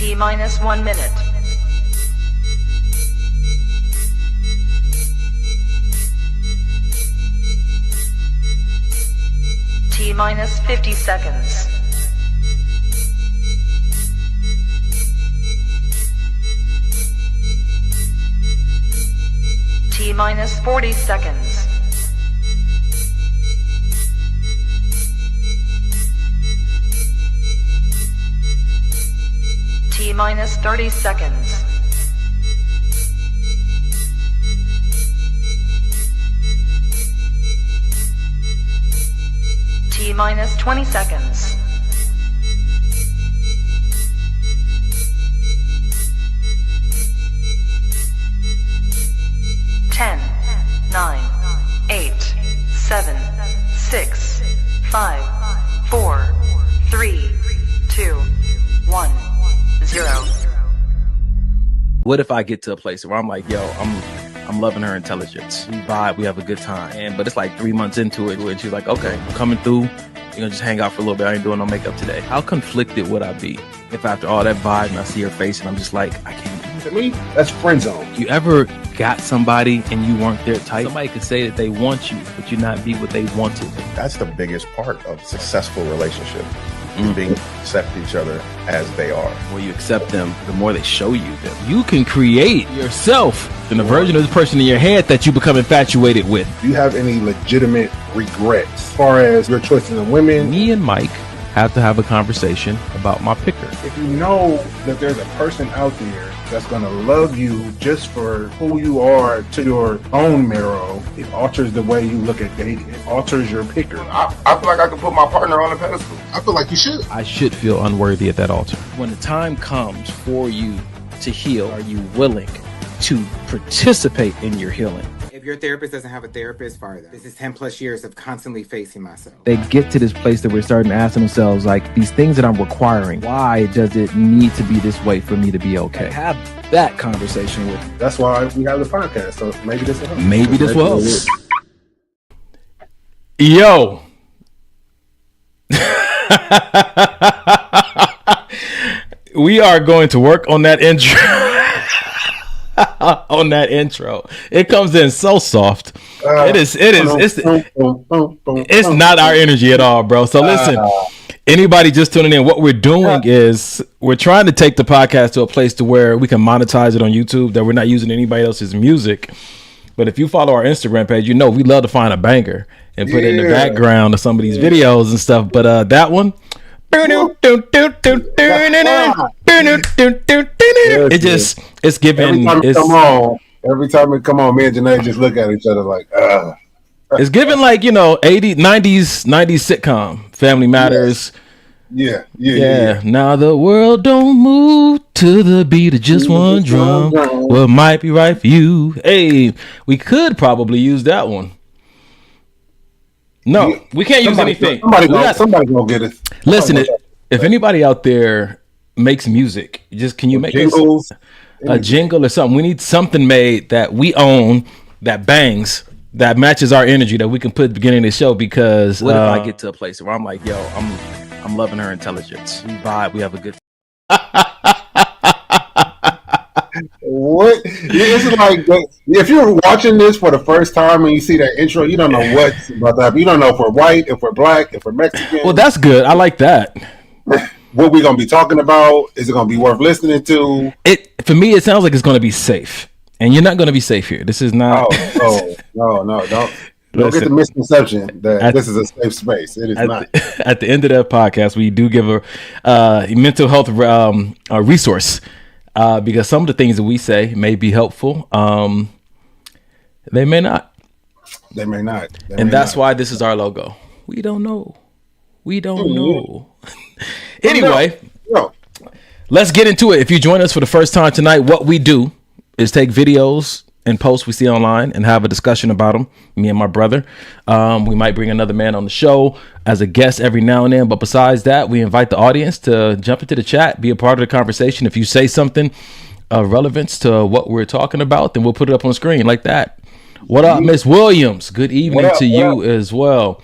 T minus 1 minute. T minus 50 seconds. T minus 40 seconds. T minus 30 seconds. T minus 20 seconds. Ten, 9, 8, 7, 6, 5, 4, 3, 2, 1, 0. What if I get to a place where I'm like, yo, I'm loving her intelligence. We vibe, we have a good time. But it's like 3 months into it, and she's like, okay, I'm coming through. You're gonna just hang out for a little bit. I ain't doing no makeup today. How conflicted would I be if after all that vibe and I see her face and I'm just like, I can't. To me, that's friend zone. You ever got somebody and you weren't their type? Somebody could say that they want you, but you not be what they wanted. That's the biggest part of a successful relationship. Being accept each other as they are. The more you accept them, the more they show you them. You can create yourself and the version of this person in your head that you become infatuated with. Do you have any legitimate regrets as far as your choices of women? Me and Mike have to have a conversation about my picker. If you know that there's a person out there that's going to love you just for who you are to your own marrow, it alters the way you look at dating. It alters your picker. I feel like I can put my partner on a pedestal. I feel like you should. I should feel unworthy at that altar. When the time comes for you to heal, are you willing to participate in your healing? If your therapist doesn't have a therapist, fire them. This is 10 plus years of constantly facing myself. They get to this place that we're starting to ask themselves, like, these things that I'm requiring, why does it need to be this way for me to be okay? Have that conversation with you. That's why we have the podcast. So maybe this will help. Maybe this will. Yo. We are going to work on that intro. On that intro, it comes in so soft. It's not our energy at all, bro. So listen, anybody just tuning in, what we're doing is we're trying to take the podcast to a place to where we can monetize it on YouTube, that we're not using anybody else's music. But if you follow our Instagram page, you know we love to find a banger and put it in the background of some of these videos and stuff. But that one, it's giving. Every time it come on, me and Janae just look at each other like, It's giving like, 80s, 90s sitcom, Family Matters. Yeah. Now the world don't move to the beat of just one drum. What might be right for you? Hey, we could probably use that one. No, we can't use anything. Somebody gonna get it. Listen, if anybody out there makes music, can you make jingles, a jingle or something? We need something made that we own, that bangs, that matches our energy, that we can put at the beginning of the show. Because what if I get to a place where I'm like, yo, I'm loving her intelligence. We vibe, we have a good What? This is like, if you're watching this for the first time and you see that intro, you don't know what's about that. You don't know if we're white, if we're black, if we're Mexican. Well, that's good. I like that. What we gonna be talking about? Is it gonna be worth listening to? For me, it sounds like it's gonna be safe, and you're not gonna be safe here. This is not. No, don't get the misconception that this is a safe space. It is not. At the end of that podcast, we do give a mental health resource. Because some of the things that we say may be helpful. They may not. And that's why this is our logo. We don't know. Anyway, let's get into it. If you join us for the first time tonight, what we do is take videos and posts we see online and have a discussion about them, me and my brother. We might bring another man on the show as a guest every now and then, but besides that, we invite the audience to jump into the chat, be a part of the conversation. If you say something of relevance to what we're talking about, then we'll put it up on screen like that. What up, Miss Williams? Good evening to you as well.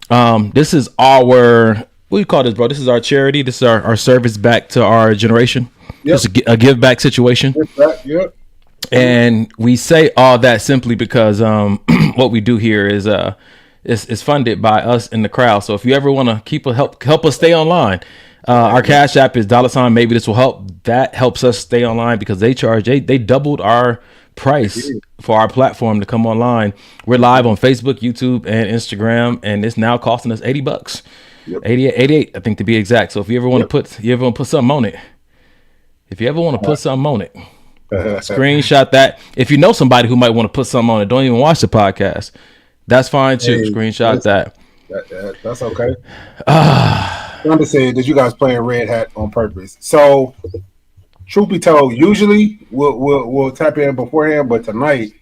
This is our what do you call this, bro? This is our charity. This is our service back to our generation. Yep. It's a give back situation. Yep. And we say all that simply because what we do here is it's funded by us in the crowd. So if you ever want to help us stay online, our Cash App is $ maybe this will help. That helps us stay online because they doubled our price for our platform to come online. We're live on Facebook, YouTube, and Instagram, and it's now costing us $80. Yep. 88, I think, to be exact. So if you ever want to put something on it, screenshot that. If you know somebody who might want to put something on it, don't even watch the podcast. That's fine too. Screenshot that. That's okay. I'm just saying that you guys playing Red Hat on purpose. So, truth be told, usually we'll tap in beforehand, but tonight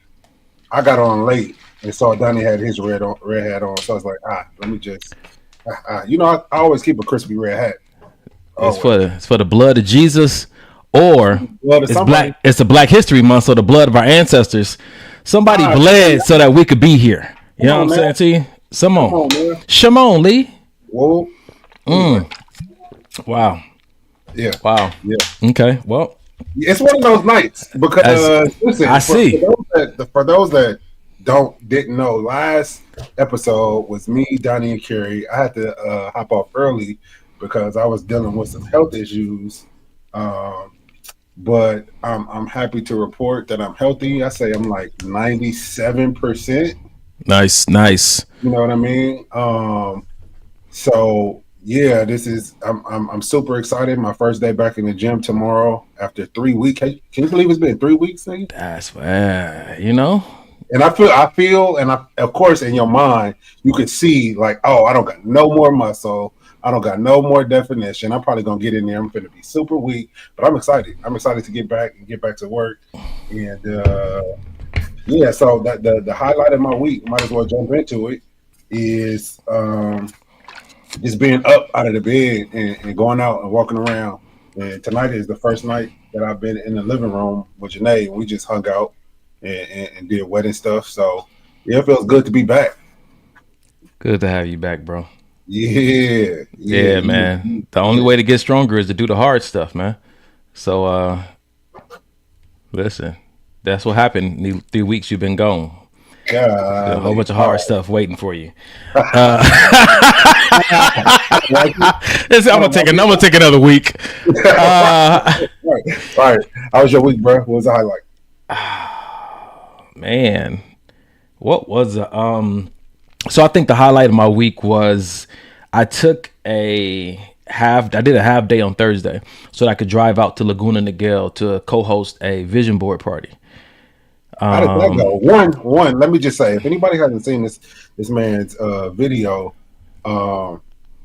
I got on late and saw Donnie had his red hat on, so I was like, let me just, I always keep a crispy red hat. It's for the blood of Jesus, or it's a Black History Month, so the blood of our ancestors. Somebody bled so that we could be here. You know what I'm saying to you? Shimon Lee. Whoa. Wow. Yeah. Wow. Yeah. Okay. Well, it's one of those nights because listen, for those that didn't know, last episode was me, Donnie, and Kerry. I had to hop off early because I was dealing with some health issues. But I'm happy to report that I'm healthy. I say I'm like 97%. Nice. You know what I mean? So yeah, I'm super excited. My first day back in the gym tomorrow after 3 weeks. Can you believe it's been 3 weeks, nigga? That's And I feel, and of course, in your mind, you could see like, I don't got no more muscle. I don't got no more definition. I'm probably gonna get in there. I'm gonna be super weak, but I'm excited. I'm excited to get back to work. And so that the highlight of my week, might as well jump into it, is just being up out of the bed and going out and walking around. And tonight is the first night that I've been in the living room with Janae. We just hung out and did wedding stuff. So yeah, it feels good to be back. Good to have you back, bro. Yeah, man. The only way to get stronger is to do the hard stuff, man. So listen, that's what happened. The 3 weeks you've been gone. A whole bunch of hard stuff waiting for you. I'm gonna take another week. All right. How was your week, bro? What was the highlight? Man, what was so I think the highlight of my week was I did a half day on Thursday so that I could drive out to Laguna Niguel to co-host a vision board party. How did that go? One. Let me just say, if anybody hasn't seen this man's video,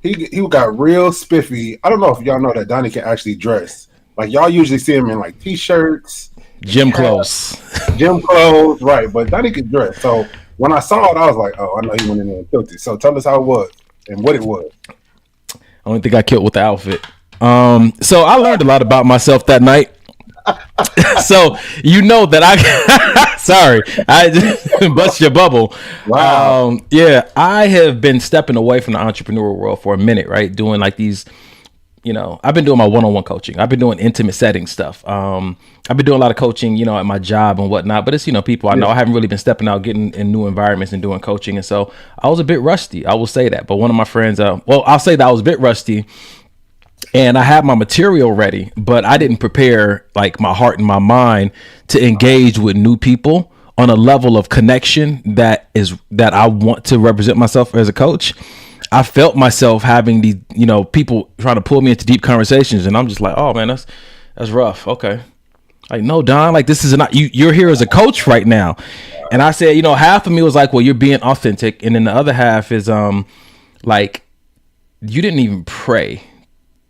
he got real spiffy. I don't know if y'all know that Donnie can actually dress. Like y'all usually see him in like t-shirts, gym clothes, right? But Donnie can dress. So when I saw it, I was like, I know he went in there and killed it. So tell us how it was and what it was. I don't think I killed with the outfit. So I learned a lot about myself that night. So that I just bust your bubble. Wow. I have been stepping away from the entrepreneurial world for a minute, right? Doing like these, I've been doing my one-on-one coaching. I've been doing intimate setting stuff. I've been doing a lot of coaching, at my job and whatnot, but it's, people I know. I haven't really been stepping out, getting in new environments and doing coaching. And so I was a bit rusty. I will say that. But one of my friends, I'll say that I was a bit rusty. And I had my material ready, but I didn't prepare like my heart and my mind to engage with new people on a level of connection that I want to represent myself as a coach. I felt myself having these, people trying to pull me into deep conversations, and I'm just like, oh man, that's rough. Okay, like no, Don, like this is not you're here as a coach right now. And I said, half of me was like, well, you're being authentic, and then the other half is like you didn't even pray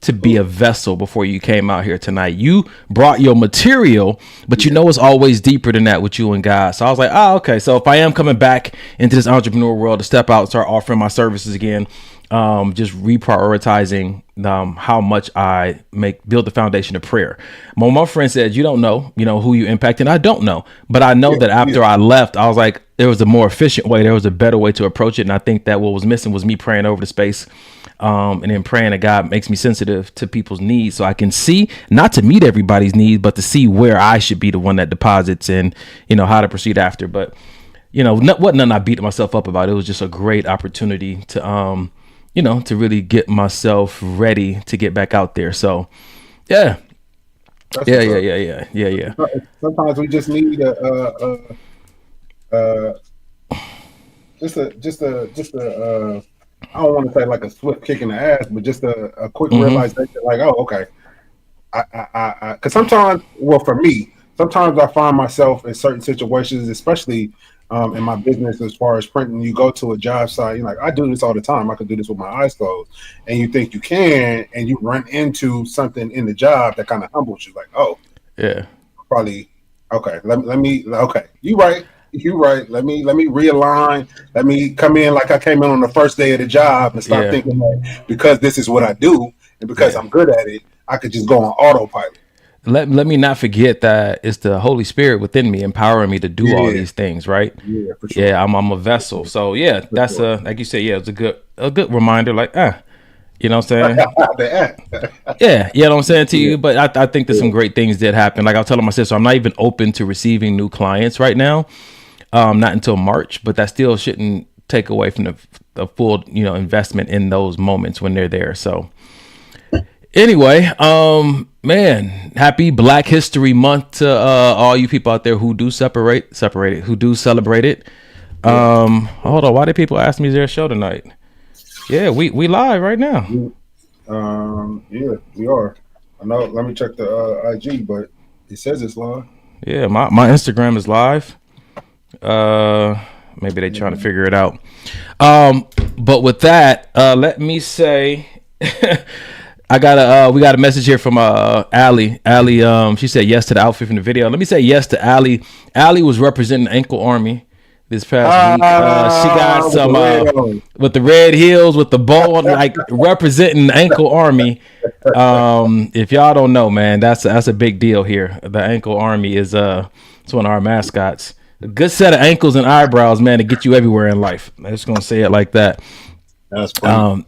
to be a vessel before you came out here tonight. You brought your material, but it's always deeper than that with you and God. So I was like, okay. So if I am coming back into this entrepreneur world to step out and start offering my services again, just reprioritizing how much I build the foundation of prayer. My friend said, you don't know, who you impact, and I don't know, but I know that after I left, I was like, there was a more efficient way. There was a better way to approach it. And I think that what was missing was me praying over the space. And then praying that God makes me sensitive to people's needs so I can see, not to meet everybody's needs, but to see where I should be the one that deposits and, how to proceed after. But, what none I beat myself up about. It was just a great opportunity to, to really get myself ready to get back out there. So, yeah. Yeah. Sometimes we just need just a I don't want to say like a swift kick in the ass, but just a quick realization, like, oh, okay. Because sometimes, well, for me, sometimes I find myself in certain situations, especially in my business as far as printing. You go to a job site, you're like, I do this all the time. I could do this with my eyes closed. And you think you can, and you run into something in the job that kind of humbles you. Like, oh, yeah, probably, okay, let me, okay, you're right. Let me realign. Let me come in like I came in on the first day of the job and start thinking like, because this is what I do and because I'm good at it, I could just go on autopilot. Let me not forget that it's the Holy Spirit within me empowering me to do all these things, right? Yeah, for sure. Yeah, I'm a vessel. So yeah, that's like you said, it's a good reminder. Like, you know what I'm saying? Yeah, you know what I'm saying to you. But I think that some great things did happen. Like I was telling my sister, I'm not even open to receiving new clients right now. Not until March, but that still shouldn't take away from the full, investment in those moments when they're there. So anyway, man, happy Black History Month to all you people out there who do celebrate it. Hold on, why did people ask me is there a show tonight? Yeah, we live right now. Yeah, we are. I know. Let me check the IG, but it says it's live. Yeah, my Instagram is live. Maybe they're trying to figure it out. But with that, let me say, we got a message here from Allie. Allie, she said yes to the outfit from the video. Let me say yes to Allie. Allie was representing Ankle Army this past week. She got some with the red heels, with the bow, like representing Ankle Army. If y'all don't know, man, that's a big deal here. The Ankle Army is it's one of our mascots. A good set of ankles and eyebrows, man, to get you everywhere in life. I'm just gonna say it like that. That's funny.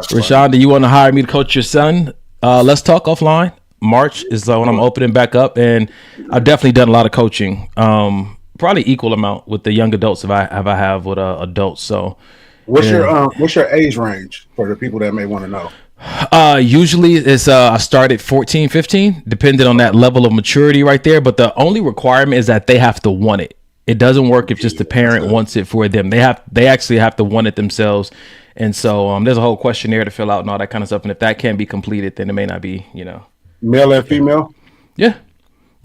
Rashawn, do you want to hire me to coach your son? Let's talk offline. March is when I'm opening back up, and I've definitely done a lot of coaching. Probably equal amount with the young adults if I have with adults. So, what's your age range for the people that may want to know? Usually it's I start at 14, 15, depending on that level of maturity right there. But the only requirement is that they have to want it. It doesn't work if just the parent wants it for them. They actually have to want it themselves. And so there's a whole questionnaire to fill out and all that kind of stuff. And if that can't be completed, then it may not be, male and female. Yeah.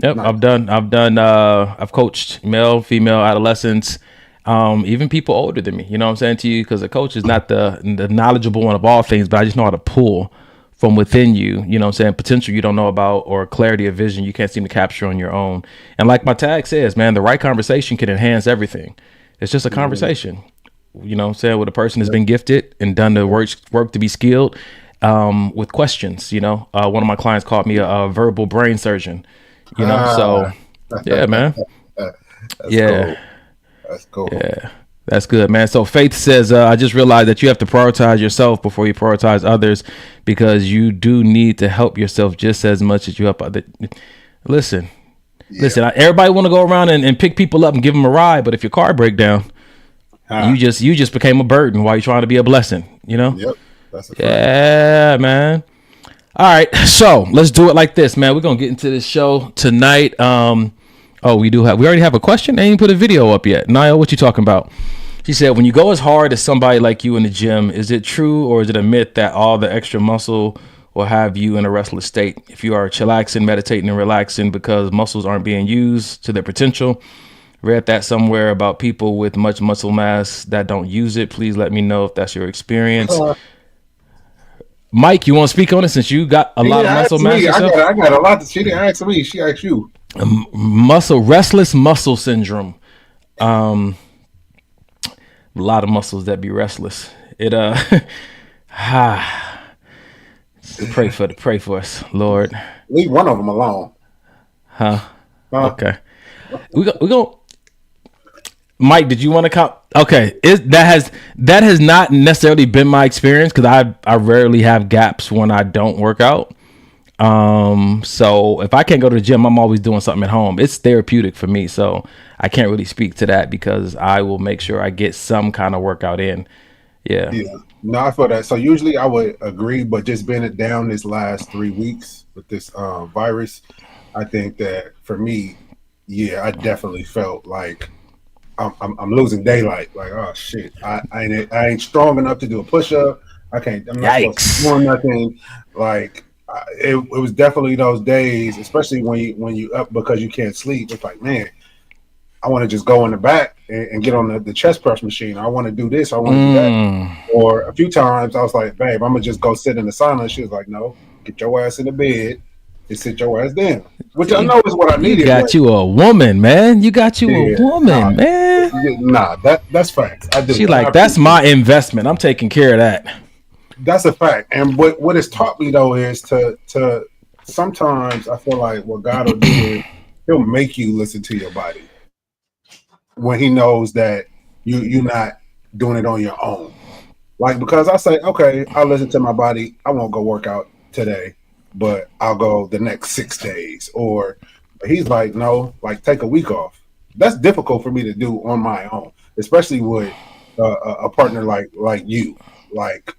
Yep. Nice. I've coached male, female, adolescents, even people older than me, you know what I'm saying to you? Because a coach is not the knowledgeable one of all things, but I just know how to pull from within you, you know what I'm saying, potential you don't know about or clarity of vision you can't seem to capture on your own. And like my tag says, man, the right conversation can enhance everything. It's just a conversation, you know what I'm saying, with a person has been gifted and done the work to be skilled with questions, one of my clients called me a verbal brain surgeon, so yeah, man. Yeah. Cool. That's cool. Yeah, that's good, man. So Faith says, I just realized that you have to prioritize yourself before you prioritize others because you do need to help yourself just as much as you help others. Listen, everybody want to go around and pick people up and give them a ride, but if your car break down, you just became a burden while you're trying to be a blessing, Yep, that's a fact. Yeah, man. All right, so let's do it like this, man. We're gonna get into this show tonight. We already have a question. They ain't put a video up yet. Niall, what you talking about? She said, when you go as hard as somebody like you in the gym, is it true or is it a myth that all the extra muscle will have you in a restless state? If you are chillaxing, meditating, and relaxing because muscles aren't being used to their potential, read that somewhere about people with much muscle mass that don't use it. Please let me know if that's your experience. Mike, you want to speak on it since you got a lot of muscle mass yourself? I got a lot. She didn't ask me. She asked you. Restless muscle syndrome. A lot of muscles that be restless. It pray for us, Lord. Leave one of them alone. Okay. We go. Mike, did you want to Okay, that has not necessarily been my experience because I rarely have gaps when I don't work out. So if I can't go to the gym, I'm always doing something at home. It's therapeutic for me, so I can't really speak to that because I will make sure I get some kind of workout in. Yeah. No, I feel that. So usually I would agree, but just being it down this last 3 weeks with this virus, I think that for me, yeah, I definitely felt like I'm losing daylight. Like, oh shit, I ain't strong enough to do a push up. I'm not supposed to be doing nothing. Like, it was definitely those days, especially when you up because you can't sleep. It's like, man, I want to just go in the back and get on the chest press machine. I want to do this. I want to do that. Or a few times I was like, babe, I'm gonna just go sit in the sauna. She was like, no, get your ass in the bed and sit your ass down. Which I know is what I needed. You got you a woman, man. You got you a woman, man. Nah, that's facts. I do. She like, that's my investment. I'm taking care of that. That's a fact. And what it's taught me though is to sometimes I feel like what God will do is He'll make you listen to your body when He knows that you're not doing it on your own. Like, because I say, okay, I'll listen to my body. I won't go work out today, but I'll go the next 6 days. Or He's like, no, like take a week off. That's difficult for me to do on my own, especially with a partner like you. Like,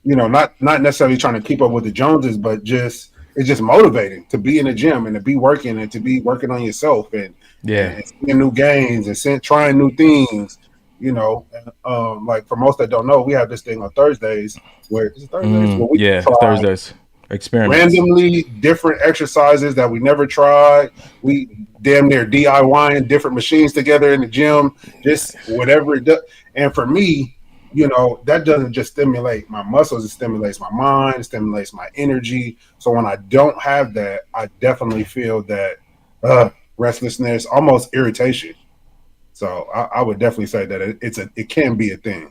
you know, not necessarily trying to keep up with the Joneses, but it's just motivating to be in the gym and to be working and to be working on yourself and seeing new gains and trying new things. You know, like for most that don't know, we have this thing on Thursdays where Thursdays experiments, randomly different exercises that we never tried. We damn near DIYing different machines together in the gym, just whatever it does. And for me, you know, that doesn't just stimulate my muscles, it stimulates my mind, it stimulates my energy. So when I don't have that, I definitely feel that restlessness, almost irritation. So I would definitely say that it can be a thing.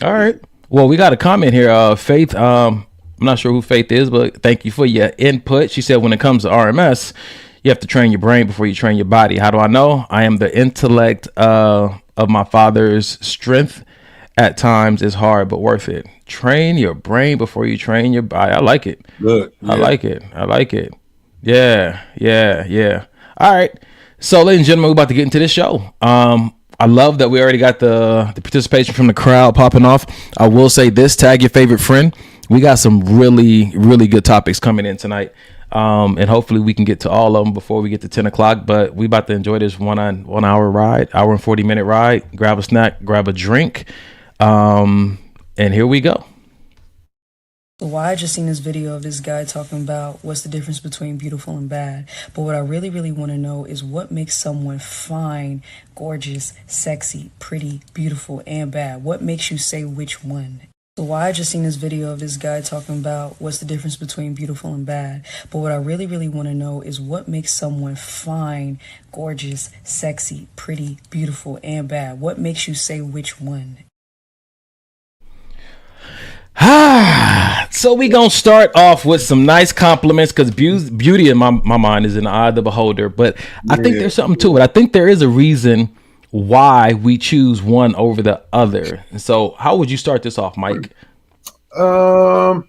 All right. Well, we got a comment here. Faith, I'm not sure who Faith is, but thank you for your input. She said, when it comes to RMS, you have to train your brain before you train your body. How do I know? I am the intellect of my father's strength. At times is hard, but worth it. Train your brain before you train your body. I like it. Good. Yeah. I like it. Yeah. All right. So, ladies and gentlemen, we're about to get into this show. I love that we already got the participation from the crowd popping off. I will say this, tag your favorite friend. We got some really, really good topics coming in tonight. And hopefully we can get to all of them before we get to 10 o'clock. But we about to enjoy this 1 hour ride, hour and 40-minute ride. Grab a snack, grab a drink. And here we go. So I just seen this video of this guy talking about what's the difference between beautiful and bad. But what I really, really want to know is what makes someone fine, gorgeous, sexy, pretty, beautiful, and bad. What makes you say which one? So I just seen this video of this guy talking about what's the difference between beautiful and bad. But what I really, really want to know is what makes someone fine, gorgeous, sexy, pretty, beautiful, and bad. What makes you say which one? So we gonna start off with some nice compliments because beauty in my mind is in the eye of the beholder. But I think there's something to it. I think there is a reason why we choose one over the other. And so how would you start this off, Mike? I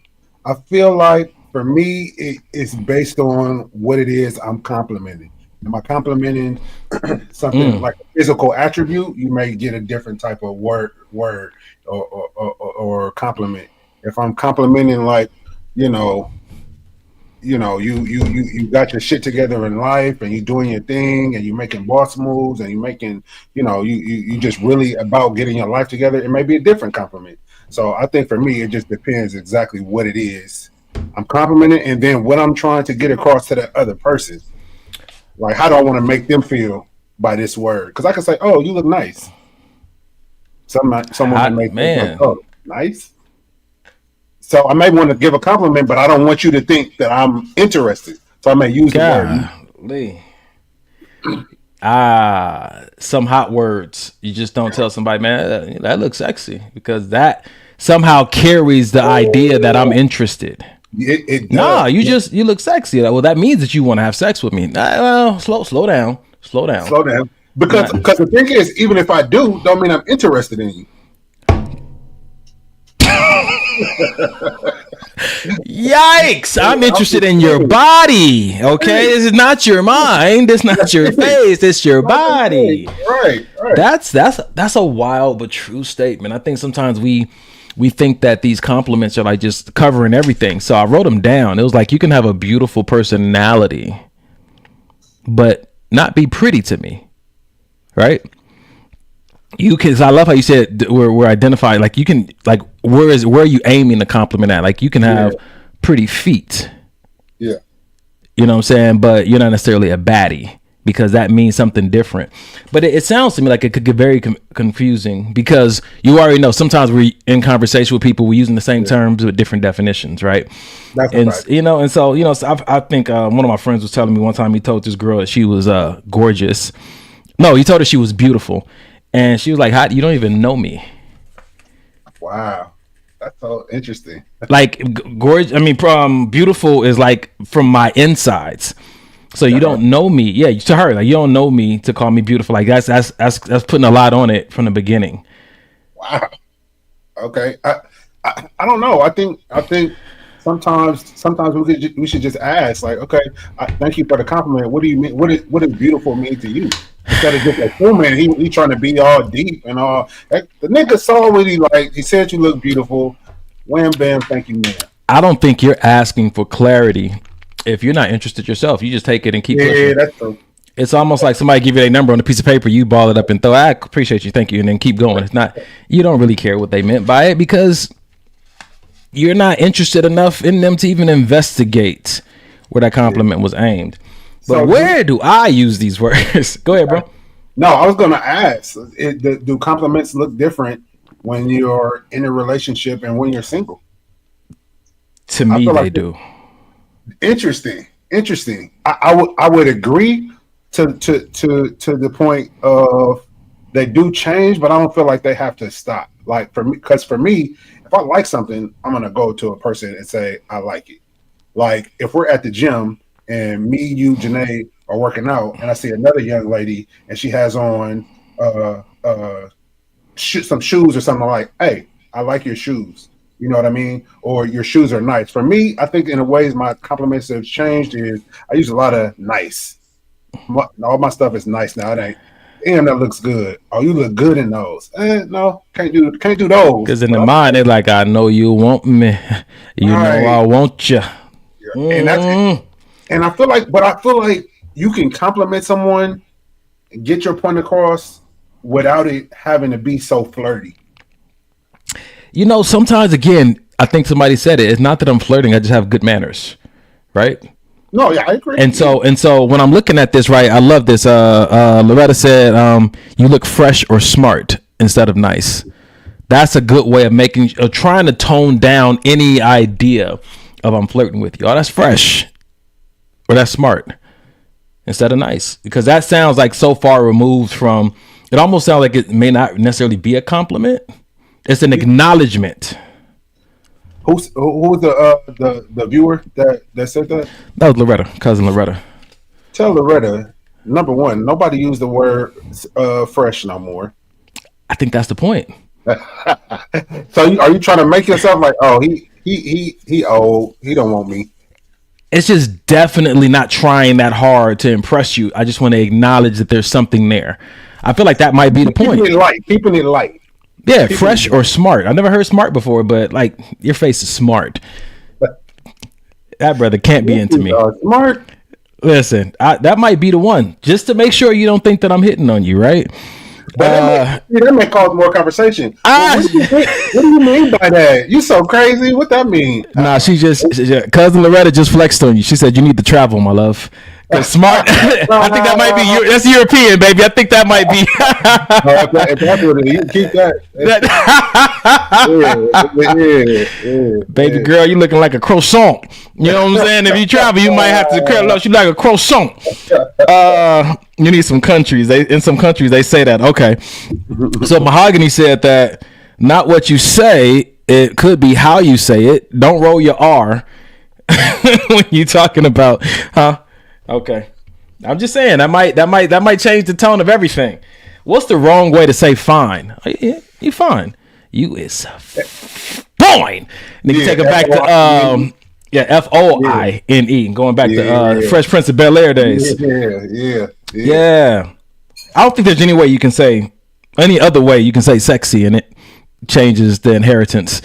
feel like for me, it's based on what it is I'm complimenting. Am I complimenting something like a physical attribute? You may get a different type of word or compliment. If I'm complimenting, like, you got your shit together in life and you're doing your thing and you're making boss moves and you're making, you just really about getting your life together, it may be a different compliment. So I think for me, it just depends exactly what it is I'm complimenting and then what I'm trying to get across to that other person. Like, how do I want to make them feel by this word? Because I can say, "Oh, you look nice." Someone may think, "Oh, nice." So I may want to give a compliment, but I don't want you to think that I'm interested. So I may use the word. Some hot words. You just don't tell somebody, man, that looks sexy, because that somehow carries the idea that I'm interested. It does. You look sexy. Well, that means that you want to have sex with me. Well, slow down. Because the thing is, even if I do, don't mean I'm interested in you. Yikes! I'm interested in your body. Okay, this is not your mind. It's not your face. It's your body. Right. That's a wild but true statement. I think sometimes we think that these compliments are like just covering everything. So I wrote them down. It was like, you can have a beautiful personality, but not be pretty to me, right? You can. I love how you said we're identifying. Like, you can, like, where are you aiming the compliment at? Like, you can have pretty feet. Yeah. You know what I'm saying? But you're not necessarily a baddie, because that means something different. But it sounds to me like it could get very confusing, because you already know sometimes we're in conversation with people, we're using the same terms with different definitions, right? That's and right. So I think one of my friends was telling me one time he told this girl that she was gorgeous. No, he told her she was beautiful. And she was like, "How, you don't even know me." Wow, that's so interesting. Like, gorgeous. I mean, beautiful is like from my insides. So you don't know me. Yeah, to her, like, you don't know me to call me beautiful. Like, that's putting a lot on it from the beginning. Wow. Okay. I don't know. I think sometimes we should just ask, like, okay, thank you for the compliment. What do you mean? What does beautiful mean to you? Instead of just assuming he trying to be all deep and all. The nigga saw what he liked. He said you look beautiful. Wham bam, thank you, man. I don't think you're asking for clarity if you're not interested yourself. You just take it and keep pushing. Yeah, that's true. It's almost like somebody give you their number on a piece of paper, you ball it up and throw. I appreciate you, thank you, and then keep going. It's not, you don't really care what they meant by it, because you're not interested enough in them to even investigate where that compliment was aimed. But so, where do I use these words? Go ahead, bro. No, I was going to ask, do compliments look different when you're in a relationship and when you're single? To me, they do. Interesting. I would agree to the point of they do change, but I don't feel like they have to stop. Like, for me, because for me, if I like something, I'm going to go to a person and say, I like it. Like, if we're at the gym and me, you, Janae are working out, and I see another young lady and she has on some shoes or something, like, hey, I like your shoes. You know what I mean? Or your shoes are nice. For me, I think in a ways my compliments have changed is I use a lot of nice. All my stuff is nice now. It ain't, damn, that looks good. Oh, you look good in those. No, can't do those. Because in the mind, they're like, I know you want me. You know I want you. Yeah. And I feel like you can compliment someone and get your point across without it having to be so flirty. You know, sometimes, again, I think somebody said it. It's not that I'm flirting. I just have good manners, right? No, yeah, I agree. And so when I'm looking at this, right, I love this. Loretta said, you look fresh or smart instead of nice. That's a good way of trying to tone down any idea of I'm flirting with you. Oh, that's fresh or that's smart instead of nice, because that sounds like so far removed from, it almost sounds like it may not necessarily be a compliment. It's an acknowledgement. Who was the viewer that said that? That was Loretta, cousin Loretta. Tell Loretta, number one, nobody use the word fresh no more. I think that's the point. So are you trying to make yourself like, oh, he old, he don't want me? It's just definitely not trying that hard to impress you. I just want to acknowledge that there's something there. I feel like that might be the point. Keeping it light. Yeah, fresh or smart. I've never heard smart before, but like, your face is smart. That brother can't be into me. Smart. Listen, that might be the one, just to make sure you don't think that I'm hitting on you, right? But that may cause more conversation. What do you mean by that? You so crazy. What that mean? Nah, she cousin Loretta just flexed on you. She said you need to travel, my love. Smart. I think that might be that's European, baby. I think that might be. If that's what it is, you keep that. Yeah. Baby girl, you looking like a croissant. You know what I'm saying? If you travel, you might have to curl up. You like a croissant. You need some countries. In some countries they say that. Okay. So Mahogany said that not what you say, it could be how you say it. Don't roll your R when you talking about, huh? Okay. I'm just saying that might change the tone of everything. What's the wrong way to say fine? You fine. You is fine. Nigga, take it back to FOINE. Going back to Fresh Prince of Bel-Air days. Yeah. I don't think there's any way you can say any other way you can say sexy, and it changes the inheritance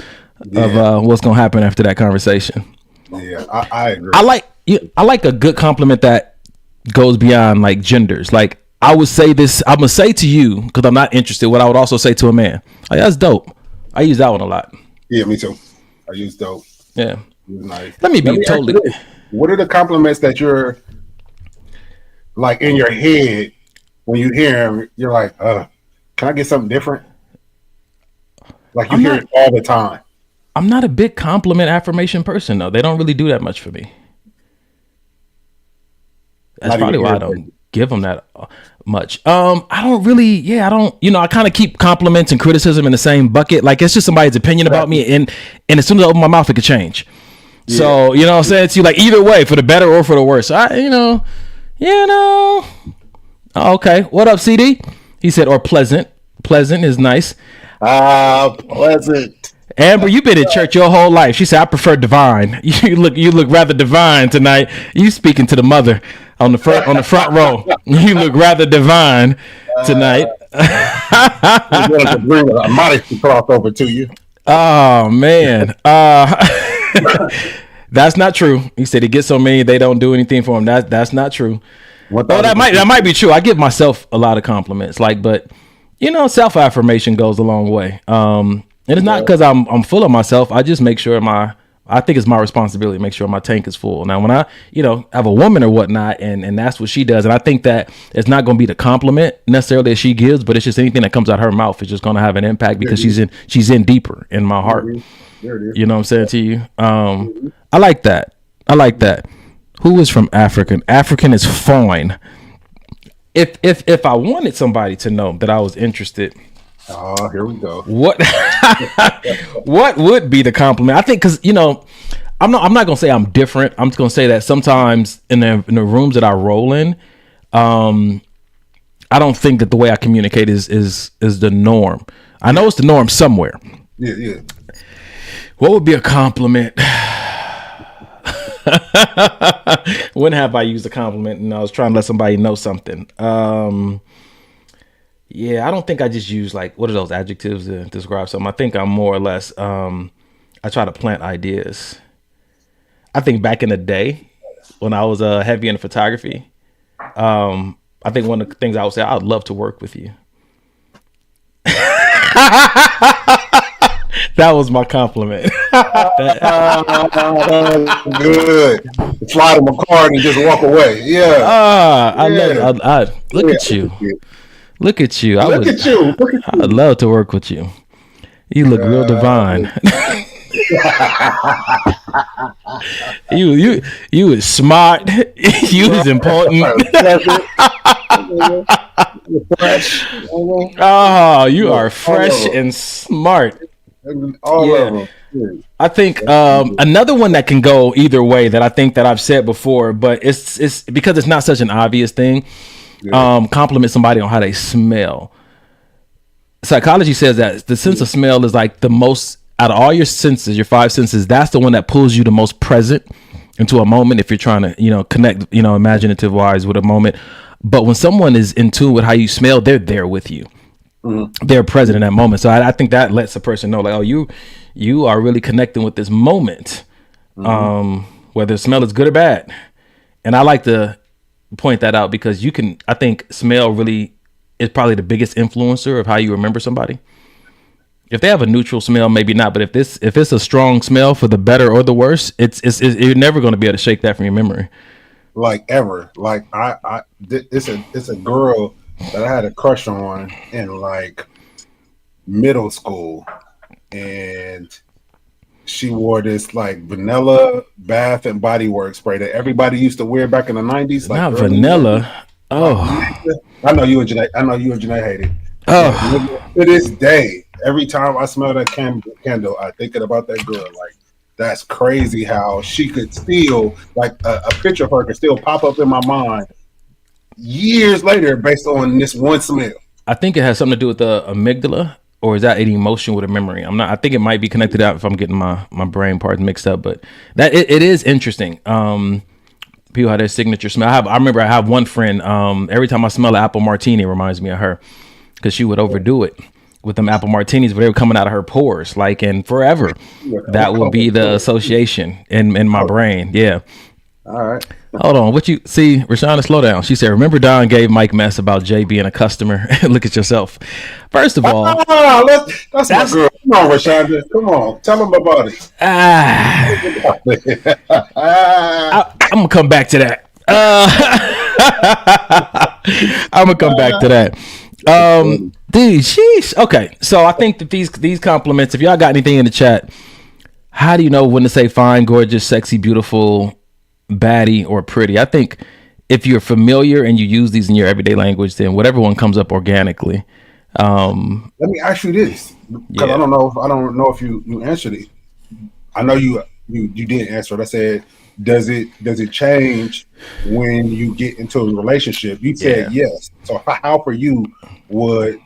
of what's gonna happen after that conversation. Yeah, I agree. I like a good compliment that goes beyond like genders. Like I would say this, I'm gonna say to you because I'm not interested. What I would also say to a man, like that's dope. I use that one a lot. Yeah, me too. I use dope. Yeah, nice. Let me totally. What are the compliments that you're like in your head when you hear them? You're like, can I get something different? Like you hear it all the time. I'm not a big compliment affirmation person though. They don't really do that much for me. That's probably why I don't give them that much. I don't really, I don't, I kind of keep compliments and criticism in the same bucket. Like it's just somebody's opinion about me, and as soon as I open my mouth, it could change. Yeah. So, you know what I'm saying? To you, like either way, for the better or for the worse. Okay. What up, CD? He said, or pleasant. Pleasant is nice. Pleasant. Amber, you've been in church your whole life. She said, I prefer divine. You look rather divine tonight. You speaking to the mother on the front row. You look rather divine tonight. I'm going to bring a modesty cloth over to you. Oh man. That's not true. He said he gets so many they don't do anything for him. That's not true. That might be true. I give myself a lot of compliments. But self-affirmation goes a long way. And it's not because I'm full of myself. I just make sure I think it's my responsibility to make sure my tank is full. Now, when I, have a woman or whatnot, and that's what she does, and I think that it's not going to be the compliment necessarily that she gives, but it's just anything that comes out of her mouth is just going to have an impact because she's in deeper in my heart. You know what I'm saying to you? I like that. Who is from African? African is fine. If I wanted somebody to know that I was interested. Oh, here we go. What would be the compliment? I think because I'm not gonna say I'm different. I'm just gonna say that sometimes in the rooms that I roll in, I don't think that the way I communicate is the norm. I know it's the norm somewhere. Yeah. What would be a compliment? When have I used a compliment and I was trying to let somebody know something? Yeah, I don't think I just use what are those adjectives to describe something. I think I'm more or less, I try to plant ideas. I think back in the day when I was heavy into photography, I think one of the things I would say, I'd love to work with you. That was my compliment. Good. Slide him a card and just walk away. Yeah. I love it. Look at you. Look at you. I'd love to work with you. You look real divine. You is smart. You is important. Fresh. Oh, you are fresh and smart. All of them. I think another one that can go either way that I think that I've said before, but it's because it's not such an obvious thing. Compliment somebody on how they smell. Psychology says that the sense of smell is like the most out of all your senses, your five senses. That's the one that pulls you the most present into a moment. If you're trying to, connect, imaginative wise with a moment. But when someone is in tune with how you smell, they're there with you. Mm-hmm. They're present in that moment. So I think that lets a person know, like, oh, you are really connecting with this moment, whether the smell is good or bad. And I like to point that out because I think smell really is probably the biggest influencer of how you remember somebody. If they have a neutral smell, maybe not. But if it's a strong smell for the better or the worse, you're never going to be able to shake that from your memory. Like ever. Like it's a girl that I had a crush on in middle school, and she wore this vanilla Bath and Body Works spray that everybody used to wear back in the 90s. Not vanilla. Oh, I know you and Janae hate it. Oh, to this day, every time I smell that candle, I thinking about that girl. That's crazy how she could still a picture of her could still pop up in my mind years later based on this one smell. I think it has something to do with the amygdala, or is that an emotion with a memory? I'm not. I think it might be connected out if I'm getting my brain parts mixed up. But that it is interesting. People have their signature smell. I remember I have one friend. Every time I smell an apple martini, it reminds me of her, because she would overdo it with them apple martinis, but they were coming out of her pores, like, and forever. That will be the association in my brain. Yeah. All right. Hold on. What you see, Rashonda, slow down. She said, remember Don gave Mike mess about Jay being a customer? Look at yourself. First of all, that's my girl. Come on, Rashonda. Come on. Tell him about it. I'm going to come back to that. I'm going to come back to that. Dude, sheesh. Okay. So I think that these compliments, if y'all got anything in the chat, how do you know when to say fine, gorgeous, sexy, beautiful, baddie, or pretty? I think if you're familiar and you use these in your everyday language, then whatever one comes up organically. Let me ask you this, because I don't know if you answered it. I know you didn't answer it. I said, does it change when you get into a relationship? You said yes. So how for you would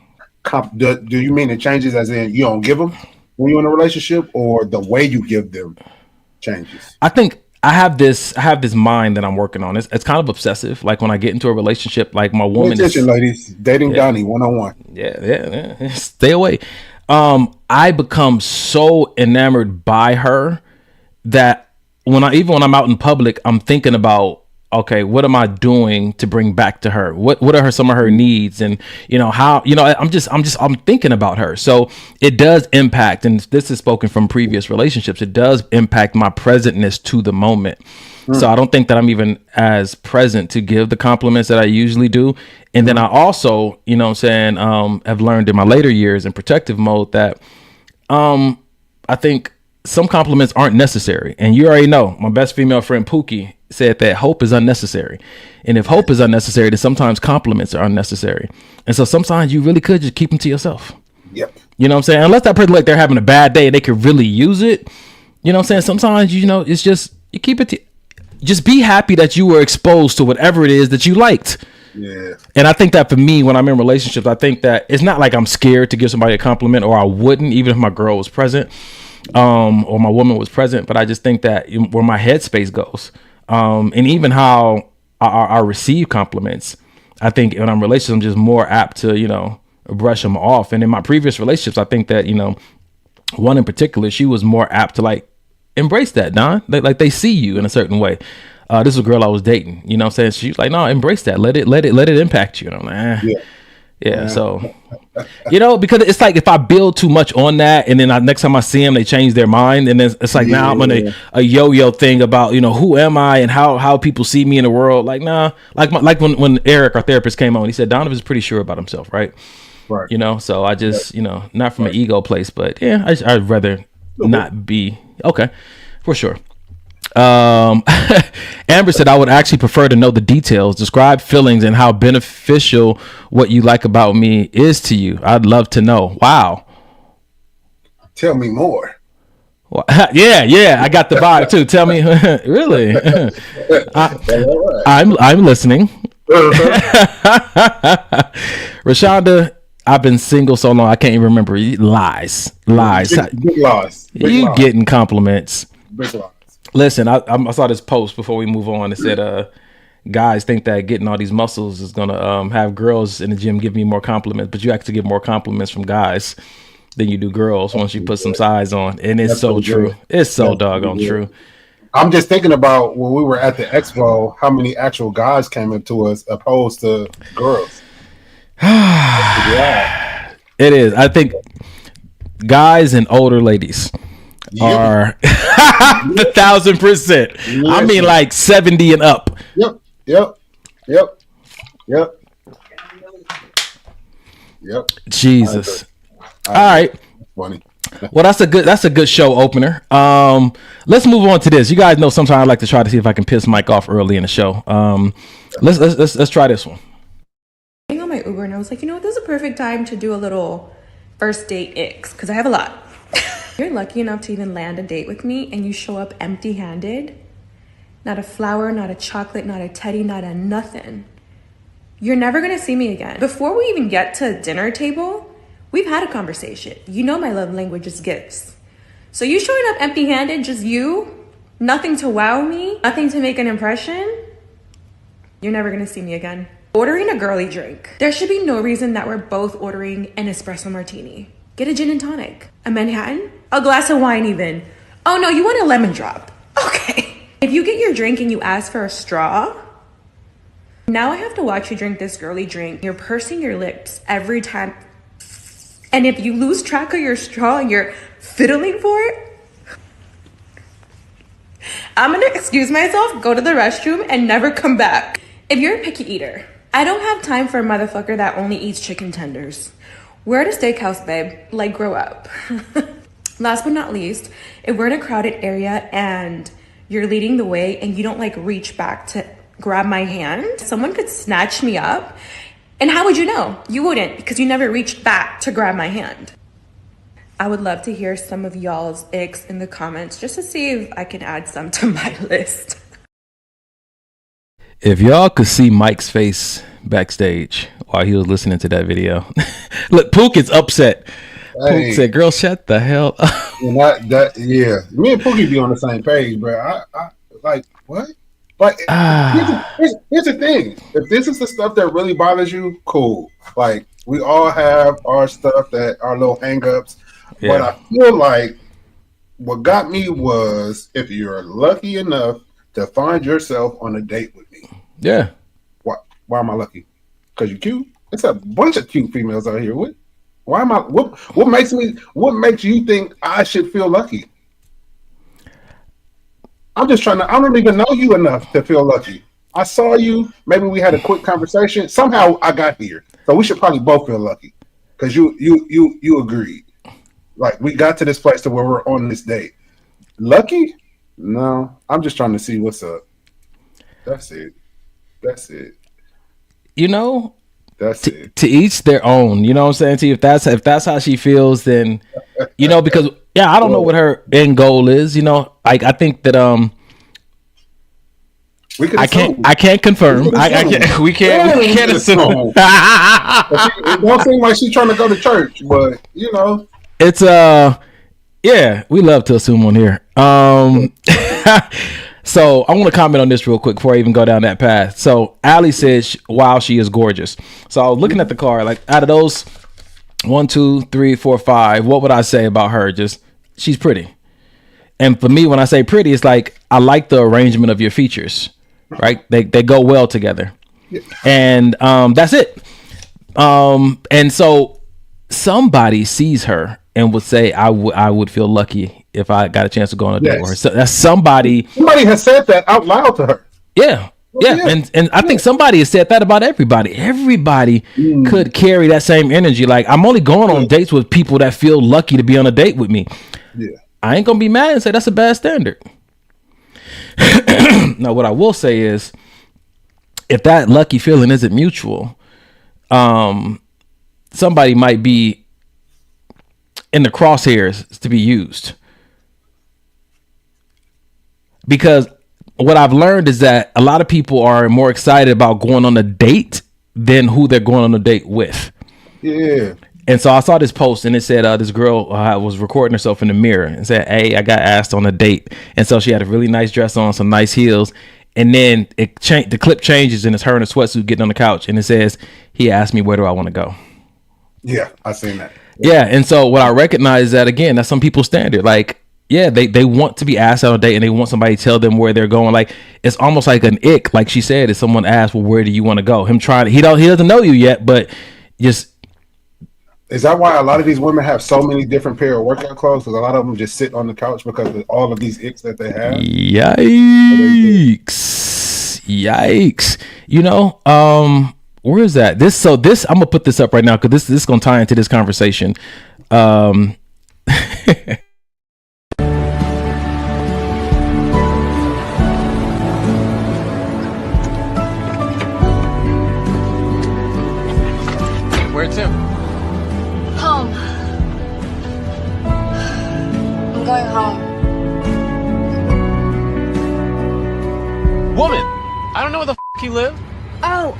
do you mean it changes as in you don't give them when you're in a relationship, or the way you give them changes? I think I have this mind that I'm working on. It's kind of obsessive. Like when I get into a relationship, like my woman attention, ladies, dating Donnie 101. Yeah. Stay away. I become so enamored by her that when I'm out in public, I'm thinking about, okay, what am I doing to bring back to her? What are some of her needs? And I'm thinking about her. So it does impact, and this is spoken from previous relationships, it does impact my presentness to the moment. So I don't think that I'm even as present to give the compliments that I usually do. And then I also, have learned in my later years in protective mode that I think some compliments aren't necessary. And you already know, my best female friend Pookie said that hope is unnecessary. And if hope is unnecessary, then sometimes compliments are unnecessary. And so sometimes you really could just keep them to yourself. Yep. You know what I'm saying? Unless that person, like, they're having a bad day, they could really use it. You know what I'm saying? Sometimes, it's just, you keep it just be happy that you were exposed to whatever it is that you liked. Yeah. And I think that for me, when I'm in relationships, I think that it's not like I'm scared to give somebody a compliment, or I wouldn't, even if my girl was present, or my woman was present. But I just think that where my headspace goes, and even how I receive compliments, I think when I'm in relationships, I'm just more apt to, brush them off. And in my previous relationships, I think that, one in particular, she was more apt to like embrace that, Don. They see you in a certain way. This is a girl I was dating, you know what I'm saying? She was like, no, embrace that. Let it impact you. And I'm like, yeah. So, because it's like if I build too much on that, and then next time I see them, they change their mind. And then it's like, now I'm on a yo-yo thing about, who am I and how people see me in the world. Like, nah, like when Eric, our therapist, came on, he said, Donovan's pretty sure about himself. Right. So I just, not from an ego place, but yeah, I'd rather not be. Okay, for sure. Amber said, I would actually prefer to know the details, describe feelings, and how beneficial what you like about me is to you. I'd love to know. Wow. Tell me more. Well, yeah, I got the vibe too. Tell me. Really? I'm listening. Rashonda, I've been single so long I can't even remember. Lies. Big lies. You getting compliments. Big lies. Listen, I saw this post before we move on. It said, guys think that getting all these muscles is going to have girls in the gym give me more compliments, but you actually get more compliments from guys than you do girls once you put some size on. And it's so true. It's so doggone true. I'm just thinking about when we were at the expo, how many actual guys came up to us opposed to girls. It is. I think guys and older ladies are 1,000%. I mean, like 70 and up. Yep. Jesus. All right. Funny. Well, that's a good show opener. Let's move on to this. You guys know sometimes I like to try to see if I can piss Mike off early in the show. Let's try this one. On my Uber, and I was like, this is a perfect time to do a little first date icks, because I have a lot. You're lucky enough to even land a date with me, and you show up empty-handed. Not a flower, not a chocolate, not a teddy, not a nothing. You're never gonna see me again. Before we even get to dinner table, we've had a conversation. You know my love language is gifts. So you showing up empty-handed, just you, nothing to wow me, nothing to make an impression, you're never gonna see me again. Ordering a girly drink. There should be no reason that we're both ordering an espresso martini. Get a gin and tonic. A Manhattan? A glass of wine even. Oh no, you want a lemon drop. Okay. If you get your drink and you ask for a straw, now I have to watch you drink this girly drink. You're pursing your lips every time. And if you lose track of your straw and you're fiddling for it, I'm gonna excuse myself, go to the restroom, and never come back. If you're a picky eater, I don't have time for a motherfucker that only eats chicken tenders. We're at a steakhouse, babe. Like, grow up. Last but not least, if we're in a crowded area and you're leading the way and you don't like reach back to grab my hand, someone could snatch me up. And how would you know? You wouldn't, because you never reached back to grab my hand. I would love to hear some of y'all's icks in the comments just to see if I can add some to my list. If y'all could see Mike's face backstage while he was listening to that video. Look, Pook is upset. Hey. Pook said, girl, shut the hell up. Yeah. Me and Pookie be on the same page, bro. I like, what? Like, here's the thing. If this is the stuff that really bothers you, cool. Like, we all have our stuff that our little hang-ups. Yeah. But I feel like what got me was if you're lucky enough to find yourself on a date with me. Yeah. Why am I lucky? Because you're cute? It's a bunch of cute females out here. Why am I? What makes you think I should feel lucky? I'm just trying to. I don't even know you enough to feel lucky. I saw you. Maybe we had a quick conversation. Somehow I got here, so we should probably both feel lucky because you agreed. Like we got to this place to where we're on this date. Lucky? No, I'm just trying to see what's up. That's it. You know, that's it. To each their own. You know what I'm saying to you? If that's how she feels, then you know, because I don't know what her end goal is. You know, I think that I can't confirm. We can't assume. It don't seem like she's trying to go to church, but you know, it's yeah, we love to assume on here. So I want to comment on this real quick before I even go down that path. So Allie says, wow, she is gorgeous. So I was looking at the card, like out of those 1, 2, 3, 4, 5, what would I say about her? Just she's pretty. And for me, when I say pretty, it's like I like the arrangement of your features, right? They go well together. Yeah. And that's it. And so somebody sees her and would say, I would feel lucky if I got a chance to go on a date with her. So that's somebody has said that out loud to her. Yeah. And I think somebody has said that about everybody. Everybody could carry that same energy. Like, I'm only going on dates with people that feel lucky to be on a date with me. Yeah. I ain't gonna be mad and say that's a bad standard. Now, what I will say is, if that lucky feeling isn't mutual, somebody might be in the crosshairs to be used. Because what I've learned is that a lot of people are more excited about going on a date than who they're going on a date with. Yeah. And so I saw this post and it said this girl was recording herself in the mirror and said, hey, I got asked on a date. And so she had a really nice dress on, some nice heels. And then the clip changes and it's her in a sweatsuit getting on the couch. And it says, he asked me, where do I want to go? Yeah, I seen that. Yeah. And so what I recognize is that, again, that's some people's standard. Like, yeah, they want to be asked on a date and they want somebody to tell them where they're going. Like, it's almost like an ick. Like she said, if someone asks, well, where do you want to go? He doesn't know you yet, but just. Is that why a lot of these women have so many different pair of workout clothes? Because a lot of them just sit on the couch because of all of these icks that they have. Yikes. You know, where is that? This I'm gonna put this up right now because this is gonna tie into this conversation. Where's Tim? Home. I'm going home. Woman, I don't know where the f you live. Oh,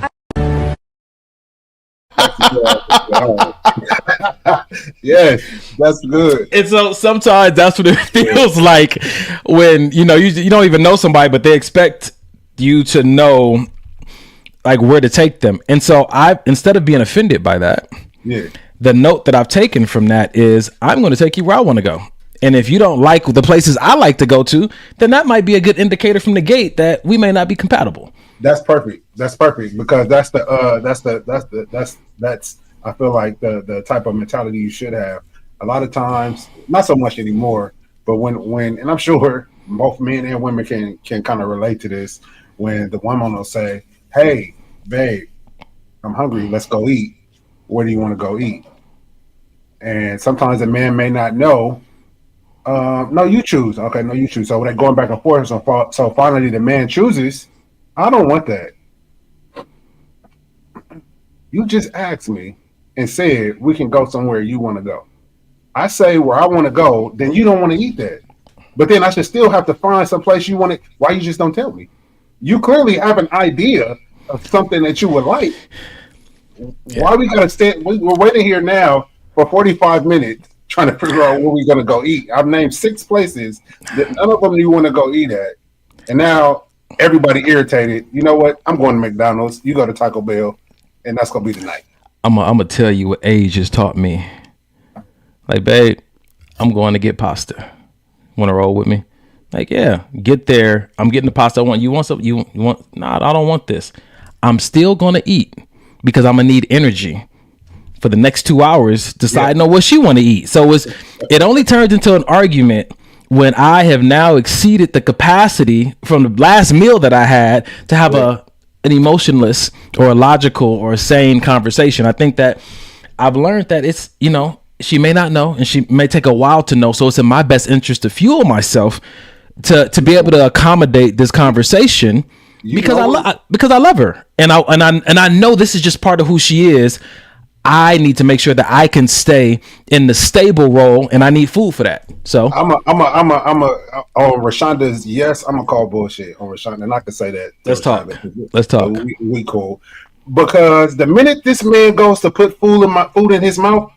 Yes, that's good. And so sometimes that's what it feels like when you don't even know somebody, but they expect you to know like where to take them. And so instead of being offended by that, the note that I've taken from that is I'm going to take you where I want to go. And if you don't like the places I like to go to, then that might be a good indicator from the gate that we may not be compatible. That's perfect. That's perfect because that's I feel like the type of mentality you should have. A lot of times, not so much anymore, but when and I'm sure both men and women can kind of relate to this. When the woman will say, "Hey, babe, I'm hungry. Let's go eat. Where do you want to go eat?" And sometimes the man may not know. No, you choose. Okay, no, you choose. So they're going back and forth. So finally, the man chooses. I don't want that. You just asked me and said we can go somewhere you want to go. I say where I want to go, then you don't want to eat that. But then I should still have to find some place you want to. Why you just don't tell me? You clearly have an idea of something that you would like. Yeah. Why we gotta stand? We're waiting here now for 45 minutes trying to figure out where we're gonna go eat. I've named 6 places that none of them you want to go eat at, and now everybody irritated. You know what? I'm going to McDonald's. You go to Taco Bell, and that's gonna be the night. I'm gonna tell you what age has taught me. Like, babe, I'm going to get pasta. Want to roll with me? Like, yeah, get there. I'm getting the pasta I want. You want something? You want? Nah, I don't want this. I'm still gonna eat because I'm gonna need energy for the next 2 hours deciding on what she want to eat. So it only turns into an argument when I have now exceeded the capacity from the last meal that I had to have an emotionless or a logical or a sane conversation. I think that I've learned that it's, she may not know and she may take a while to know. So it's in my best interest to fuel myself to be able to accommodate this conversation because I love her. And I know this is just part of who she is. I need to make sure that I can stay in the stable role, and I need food for that. So I'm a on Rashonda's. Yes, I'm gonna call bullshit on Rashonda, and I can say that. Let's talk. Let's talk. We cool because the minute this man goes to put food in his mouth,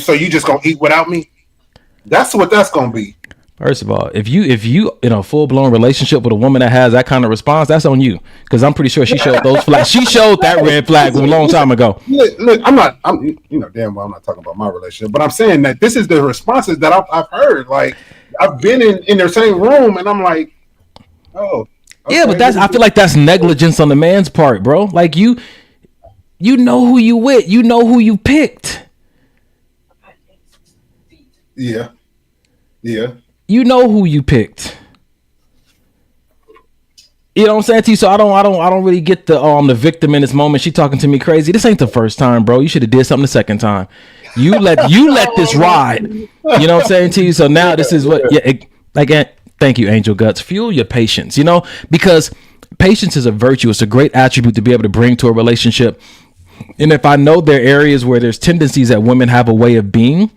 so you just gonna eat without me? That's what that's gonna be. First of all, if you in a full blown relationship with a woman that has that kind of response, that's on you. Because I'm pretty sure she showed those flags. She showed that red flag a long time ago. Look, I'm damn well I'm not talking about my relationship, but I'm saying that this is the responses that I've heard. Like I've been in their same room, and I'm like, oh, okay, yeah, but I feel like that's negligence on the man's part, bro. Like you know who you with, you know who you picked. Yeah. You know who you picked. You know what I'm saying to you? So I don't really get the victim in this moment. She talking to me crazy. This ain't the first time, bro. You should have did something the second time. You let this ride. You know what I'm saying to you? So now this is what thank you, Angel Guts. Fuel your patience, because patience is a virtue. It's a great attribute to be able to bring to a relationship. And if I know there are areas where there's tendencies that women have a way of being,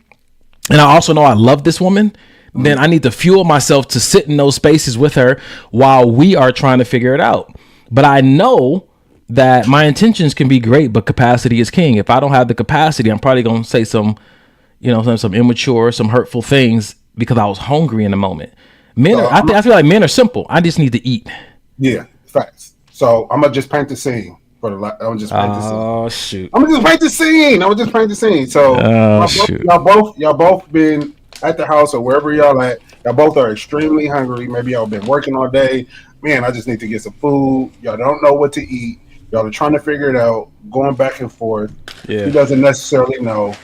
and I also know I love this woman, then I need to fuel myself to sit in those spaces with her while we are trying to figure it out. But I know that my intentions can be great, but capacity is king. If I don't have the capacity, I'm probably going to say some immature, some hurtful things because I was hungry in the moment. I feel like men are simple. I just need to eat. Yeah, facts. So I'm going to just paint the scene. I'm gonna just paint the scene. So y'all both been at the house or wherever y'all at. Y'all both are extremely hungry. Maybe y'all been working all day. Man, I just need to get some food. Y'all don't know what to eat. Y'all are trying to figure it out, going back and forth. Yeah. He doesn't necessarily know.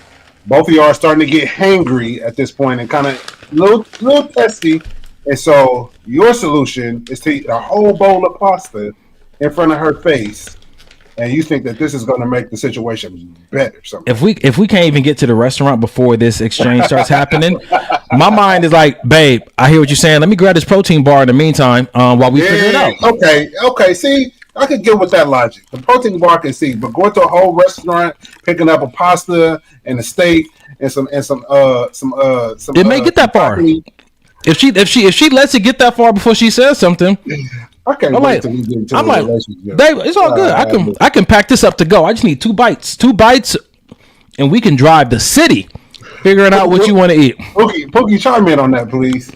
Both of y'all are starting to get hangry at this point and kind of little testy. And so your solution is to eat a whole bowl of pasta in front of her face. And you think that this is going to make the situation better? If we can't even get to the restaurant before this exchange starts happening, my mind is like, babe, I hear what you're saying. Let me grab this protein bar in the meantime while we figure it out. Okay. See, I could get with that logic. The protein bar can see, but going to a whole restaurant, picking up a pasta and a steak and some. It may get that far. If she lets it get that far before she says something. I can't wait till we get into a relationship. Babe, it's all good. I can pack this up to go. I just need 2 bites. 2 bites and we can drive the city figuring out what you want to eat. Pookie, chime in on that, please.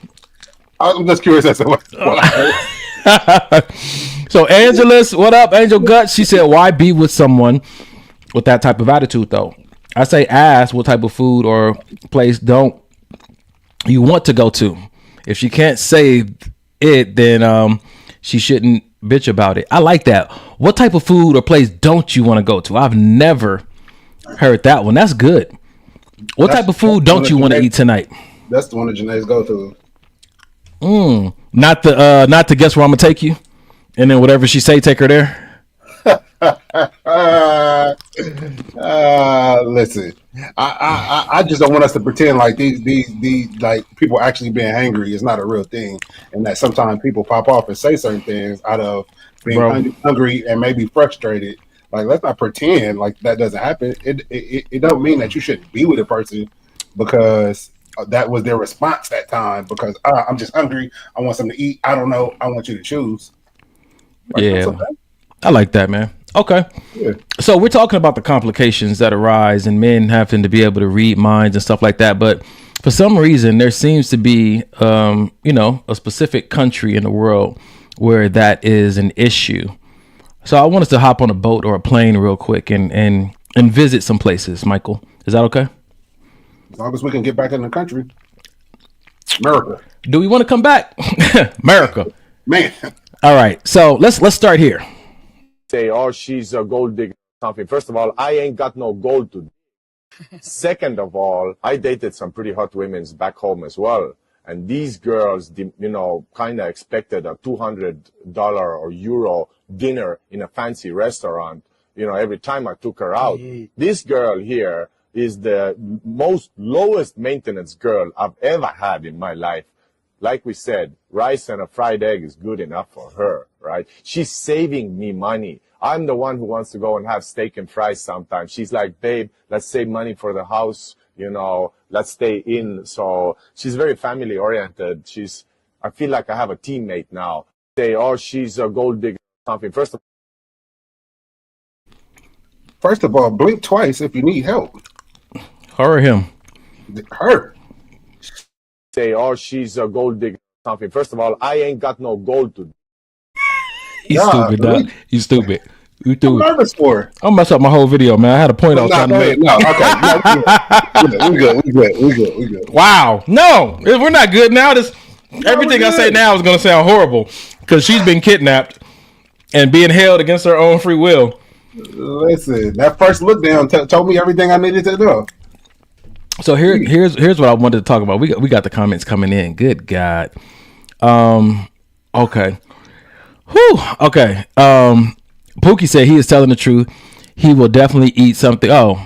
I'm just curious as to what So Angelus, what up, Angel Guts? She said, why be with someone with that type of attitude, though? I say ask what type of food or place don't you want to go to. If she can't say it, then she shouldn't bitch about it. I like that. What type of food or place don't you want to go to? I've never heard that one. That's good. What type of food don't you want to eat tonight? That's the one that Janae's go to. Not to guess where I'm gonna take you, and then whatever she say, take her there. Listen, I just don't want us to pretend like these like people actually being hangry is not a real thing, and that sometimes people pop off and say certain things out of being hungry and maybe frustrated. Like, let's not pretend like that doesn't happen. It don't mean that you shouldn't be with a person because that was their response that time. Because I'm just hungry, I want something to eat. I don't know. I want you to choose. Like, yeah, I like that, man. Okay. Yeah. So we're talking about the complications that arise and men having to be able to read minds and stuff like that. But for some reason, there seems to be, a specific country in the world where that is an issue. So I want us to hop on a boat or a plane real quick and visit some places. Michael, is that okay? As long as we can get back in the country. America. Do we want to come back? America. Man. All right. So let's start here. Say, oh, she's a gold digger or something. First of all, I ain't got no gold to. Second of all, I dated some pretty hot women back home as well. And these girls, kind of expected a $200 or euro dinner in a fancy restaurant, every time I took her out. This girl here is the most lowest maintenance girl I've ever had in my life. Like we said, rice and a fried egg is good enough for her, right? She's saving me money. I'm the one who wants to go and have steak and fries sometimes. She's like, babe, let's save money for the house, let's stay in. So she's very family oriented. I feel like I have a teammate now. Say, oh, she's a gold digger or something. First of all, blink twice if you need help. Her or him? Her. Say, oh, she's a gold digger or something. First of all, I ain't got no gold to. He's stupid, dog. He's stupid. You I'm nervous for it. I'll mess up my whole video, man. I had a point I was trying to make. No, okay. We good. Wow. No, we're not good now. Everything I say now is going to sound horrible because she's been kidnapped and being held against her own free will. Listen, that first look down told me everything I needed to know. So here's what I wanted to talk about. We got the comments coming in. Good God. Okay. Whew. Okay. Pookie said he is telling the truth. He will definitely eat something. Oh,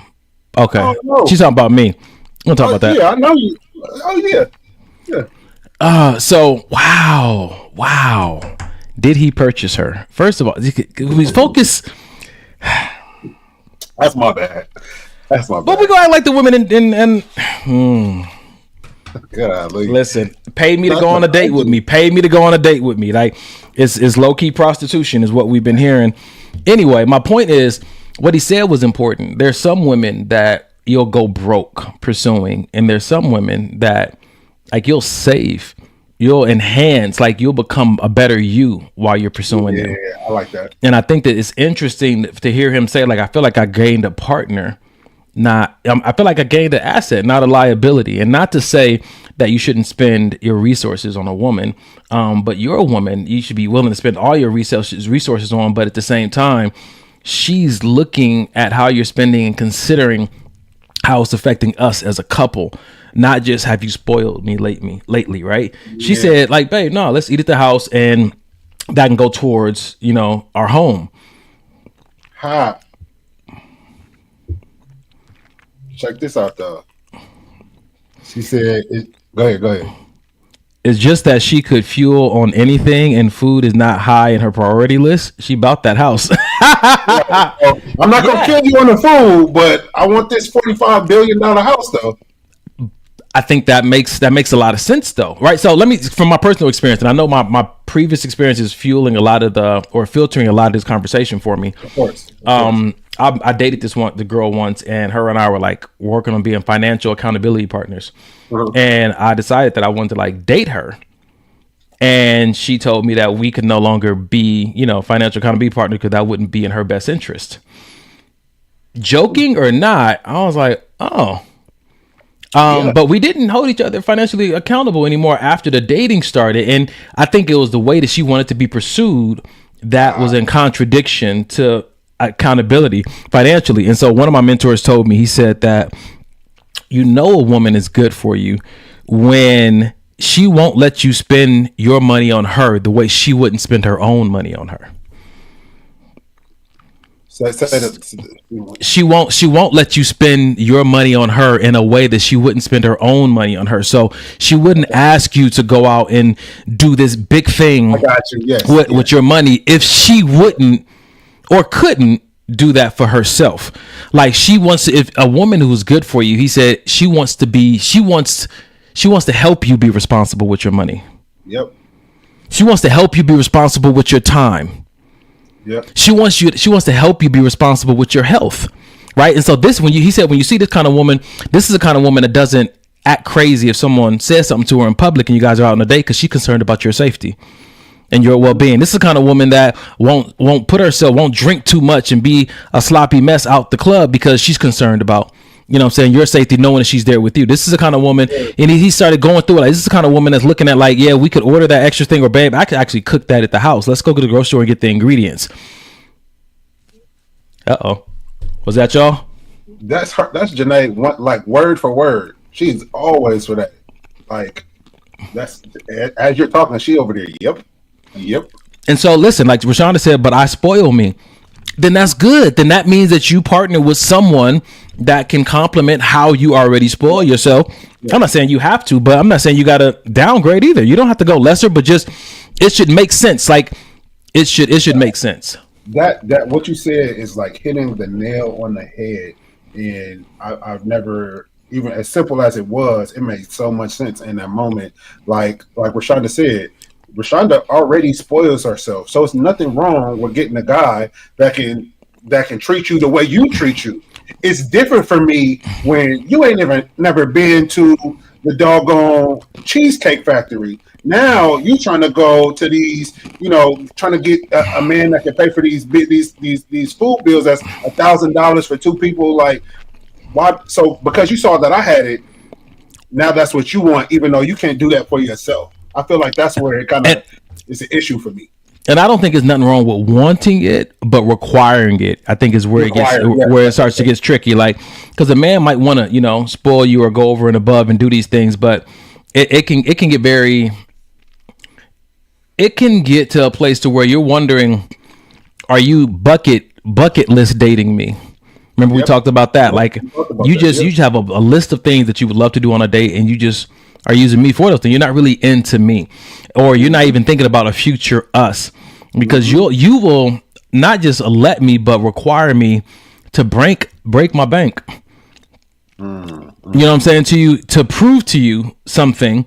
okay. Oh, no. She's talking about me. We'll talk about that. Yeah, I know you. Oh yeah. So wow. Did he purchase her? First of all, he's focused. That's my bad. But we go act like the women Golly. Listen, pay me to go on a date with me. Pay me to go on a date with me. Like it's low key prostitution is what we've been hearing. Anyway, my point is what he said was important. There's some women that you'll go broke pursuing, and there's some women that like you'll save, you'll enhance, like you'll become a better you while you're pursuing them. Yeah, I like that. And I think that it's interesting to hear him say, like, I feel like I gained a partner. I feel like I gained an asset, not a liability. And not to say that you shouldn't spend your resources on a woman, but you're a woman. You should be willing to spend all your resources on. But at the same time, she's looking at how you're spending and considering how it's affecting us as a couple. Not just have you spoiled me lately, right? Yeah. She said, like, babe, no, let's eat at the house, and that can go towards our home. Ha. Check this out, though. She said, go ahead. It's just that she could fuel on anything, and food is not high in her priority list. She bought that house. I'm not going to kill you on the food, but I want this $45 billion house, though. I think that makes a lot of sense, though, right? So let me, from my personal experience, and I know my previous experience is filtering a lot of this conversation for me. Of course. I dated the girl once, and her and I were like working on being financial accountability partners. And I decided that I wanted to like date her. And she told me that we could no longer be, financial accountability partners because that wouldn't be in her best interest. Joking or not, I was like, oh. But we didn't hold each other financially accountable anymore after the dating started. And I think it was the way that she wanted to be pursued that was in contradiction to accountability financially. And so one of my mentors told me, he said that, a woman is good for you when she won't let you spend your money on her the way she wouldn't spend her own money on her. She won't let you spend your money on her in a way that she wouldn't spend her own money on her. So she wouldn't ask you to go out and do this big thing with your money if she wouldn't or couldn't do that for herself. Like if a woman who's good for you, he said she wants to help you be responsible with your money. Yep. She wants to help you be responsible with your time. Yep. She wants to help you be responsible with your health, right? And so he said when you see this kind of woman, this is the kind of woman that doesn't act crazy if someone says something to her in public and you guys are out on a date because she's concerned about your safety and your well-being. This is the kind of woman that won't drink too much and be a sloppy mess out the club because she's concerned about, your safety, knowing that she's there with you. This is the kind of woman, and he started going through it. Like, this is the kind of woman that's looking at like, yeah, we could order that extra thing, or babe, I could actually cook that at the house. Let's go to the grocery store and get the ingredients. Was that y'all? That's her. That's Janae. Like word for word. She's always for that. Like that's as you're talking, she over there. Yep. And so listen, like Rashonda said, but I spoil me. Then that's good. Then that means that you partner with someone that can complement how you already spoil yourself. I'm not saying you have to, but I'm not saying you got to downgrade either. You don't have to go lesser, but just it should make sense. Like it should make sense. That what you said is like hitting the nail on the head. And I've never, even as simple as it was, it made so much sense in that moment. Like Rashonda said, Rashonda already spoils herself, so it's nothing wrong with getting a guy that can treat you the way you treat you. It's different for me when you ain't never been to the doggone Cheesecake Factory. Now you trying to go to these, trying to get a man that can pay for these food bills that's $1,000 for two people. Like, why? So because you saw that I had it, now that's what you want, even though you can't do that for yourself. I feel like that's where it kind of is an issue for me. And I don't think there's nothing wrong with wanting it, but requiring it, I think, is where it starts to get tricky. Like, because a man might want to, spoil you or go over and above and do these things, but it can get to a place to where you're wondering, are you bucket list dating me? Remember we talked about that. Like you just have a list of things that you would love to do on a date, and you just are using me for those things. You're not really into me, or you're not even thinking about a future us, because you will not just let me, but require me to break my bank. You know what I'm saying to you, to prove to you something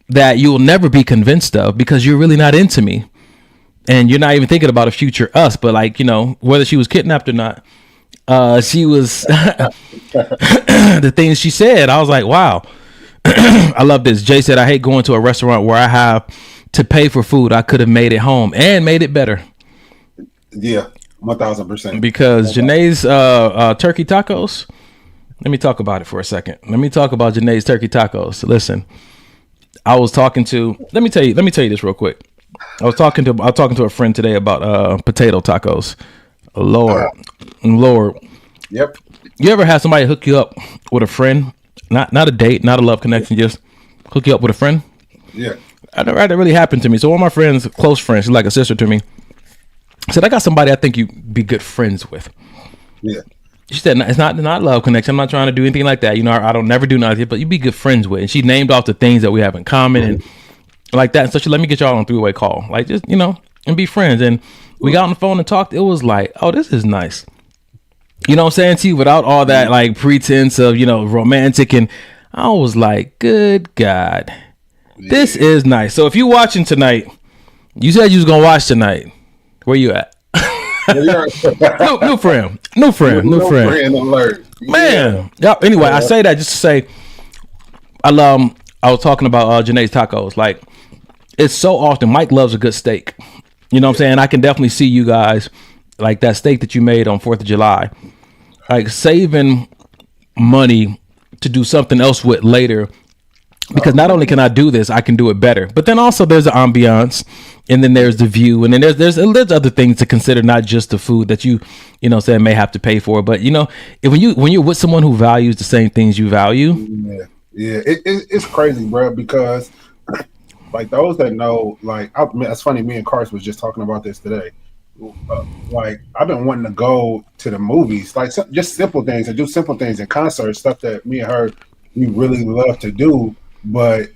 that you will never be convinced of, because you're really not into me, and you're not even thinking about a future us. But like, whether she was kidnapped or not, she was the things she said, I was like, wow. I love this. Jay said, I hate going to a restaurant where I have to pay for food I could have made at home and made it better. Yeah, 1,000%. Because Janae's turkey tacos. Let me talk about it for a second. Let me talk about Janae's turkey tacos. Listen, I was talking to. Let me tell you this real quick. I was talking to a friend today about potato tacos. Lord. Yep. You ever had somebody hook you up with a friend? Not a date, not a love connection, just hook you up with a friend? Yeah. I never had that really happen to me. So one of my friends, close friends, she's like a sister to me, said, I got somebody I think you'd be good friends with. Yeah. She said, it's not love connection. I'm not trying to do anything like that. I don't never do nothing, but you'd be good friends with. And she named off the things that we have in common and like that. And so she let me get y'all on a 3-way call. Like, just, and be friends. And we got on the phone and talked. It was like, oh, this is nice. You know what I'm saying to you? Without all that like pretense of, romantic. And I was like, good God, this is nice. So if you're watching tonight, you said you was going to watch tonight. Where you at? New friend alert, man. Yeah. Anyway, I say that just to say, I was talking about Janae's tacos. Like, it's so often Mike loves a good steak. You know what I'm saying? I can definitely see you guys, like that steak that you made on 4th of July, like saving money to do something else with later, because not only can I do this, I can do it better. But then also there's the ambiance, and then there's the view, and then there's other things to consider, not just the food that you know saying may have to pay for. But when you're with someone who values the same things you value, it's crazy, bro, because like those that know, like it's funny, me and Cars was just talking about this today. Like, I've been wanting to go to the movies, like just simple things, and do simple things in concerts, stuff that me and her, we really love to do. But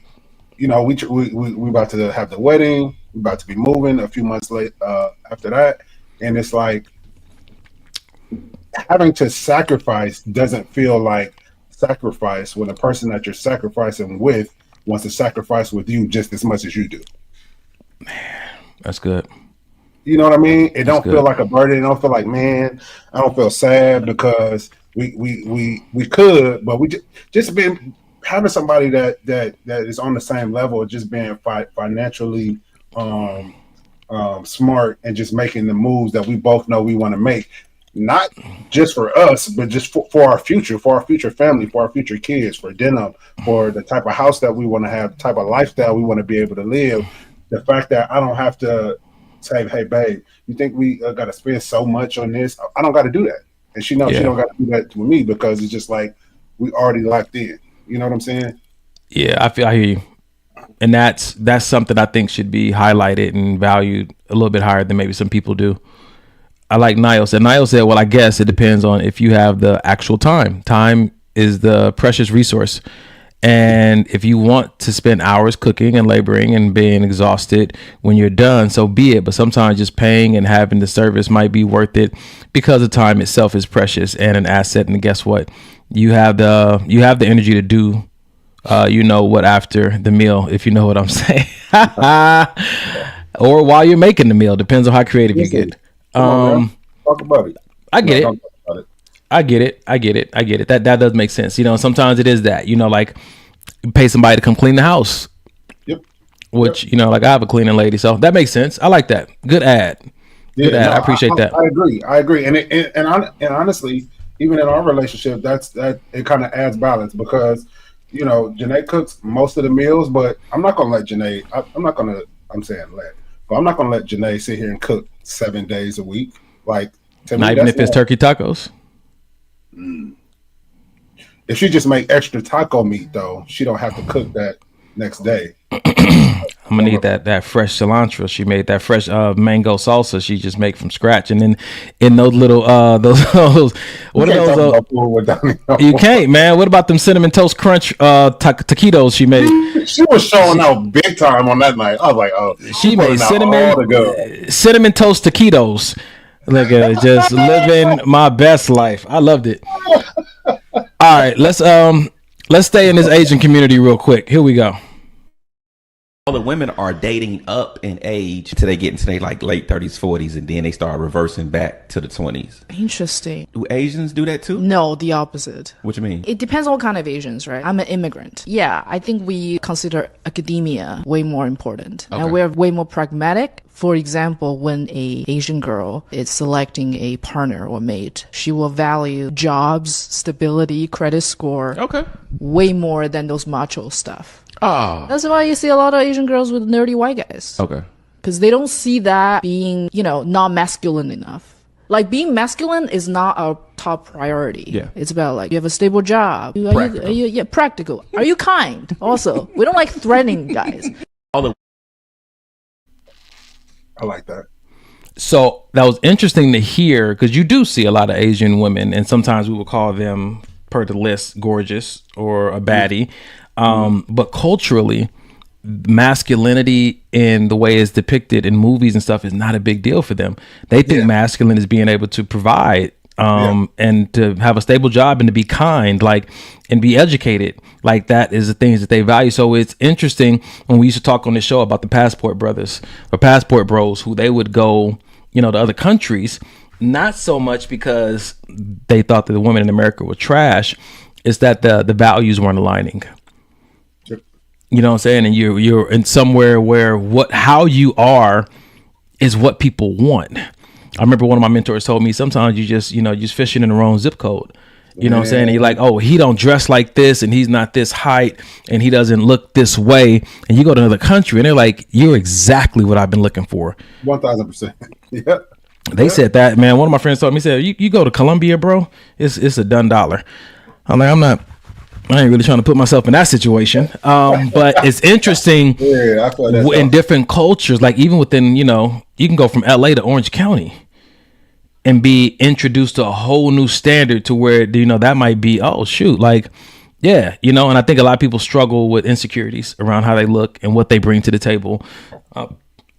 we about to have the wedding, we about to be moving a few months late after that, and it's like having to sacrifice doesn't feel like sacrifice when the person that you're sacrificing with wants to sacrifice with you just as much as you do. Man, that's good. You know what I mean? It don't feel like a burden. It don't feel like, man, I don't feel sad because we could, but we just been having somebody that is on the same level, just being financially smart and just making the moves that we both know we want to make. Not just for us, but just for our future family, for our future kids, for denim, for the type of house that we want to have, the type of lifestyle we want to be able to live. The fact that I don't have to say, hey, babe, you think we got to spend so much on this? I don't got to do that. And she knows she don't got to do that with me, because it's just like we already locked in. You know what I'm saying? Yeah, I hear you. And that's something I think should be highlighted and valued a little bit higher than maybe some people do. I like Niall said. Niall said, well, I guess it depends on if you have the actual time. Time is the precious resource. And if you want to spend hours cooking and laboring and being exhausted when you're done, so be it. But sometimes just paying and having the service might be worth it, because the time itself is precious and an asset. And guess what? You have the energy to do what after the meal, if you know what I'm saying. Or while you're making the meal. Depends on how creative you get. Talk about it. I get it. I get it. That does make sense. Sometimes it is that, like pay somebody to come clean the house. Yep. Which, like I have a cleaning lady, so that makes sense. I like that. Good ad. Good ad. I appreciate that. I agree. And honestly, even in our relationship, that it kind of adds balance, because Janae cooks most of the meals, but I'm not gonna let Janae. I'm not gonna let Janae sit here and cook 7 days a week. Like, not even if it's turkey tacos. If she just make extra taco meat, though, she don't have to cook that next day. I'm gonna need that fresh cilantro. She made that fresh mango salsa. She just make from scratch, and then in those little those what are those? You can't, man. What about them cinnamon toast crunch taquitos she made? She was showing out big time on that night. I was like, oh, she made cinnamon toast taquitos. Look at it, just living my best life. I loved it. All right, let's stay in this Asian community real quick. Here we go. All the women are dating up in age till they get into their like late 30s, 40s, and then they start reversing back to the 20s. Interesting. Do Asians do that too? No, the opposite. What you mean? It depends on what kind of Asians, right? I'm an immigrant. Yeah, I think we consider academia way more important. Okay. And we're way more pragmatic. For example, when a Asian girl is selecting a partner or mate, she will value jobs, stability, credit score. Okay. Way more than those macho stuff. Oh. That's why you see a lot of Asian girls with nerdy white guys. Okay. Because they don't see that being, not masculine enough. Like, being masculine is not our top priority. Yeah. It's about, like, you have a stable job. Practical. Practical. Are you kind? Also, we don't like threatening guys. I like that. So that was interesting to hear, because you do see a lot of Asian women, and sometimes we would call them, per the list, gorgeous or a baddie. But culturally, masculinity in the way it's depicted in movies and stuff is not a big deal for them. They think masculine is being able to provide and to have a stable job and to be kind, like, and be educated. Like, that is the things that they value. So it's interesting when we used to talk on the show about the passport brothers or passport bros, who they would go, the other countries, not so much because they thought that the women in America were trash. It's that the values weren't aligning. You know what I'm saying? And you're in somewhere where how you are is what people want. I remember one of my mentors told me sometimes you just fishing in the wrong zip code. You know what I'm saying? And you're like, oh, he don't dress like this, and he's not this height, and he doesn't look this way. And you go to another country, and they're like, you're exactly what I've been looking for. 1,000%. Yeah. They said that, man. One of my friends told me, he said, you go to Colombia, bro, it's a done dollar. I'm like, I ain't really trying to put myself in that situation. But it's interesting in different cultures, like even within, you can go from LA to Orange County and be introduced to a whole new standard to where, that might be, oh, shoot, like, yeah, and I think a lot of people struggle with insecurities around how they look and what they bring to the table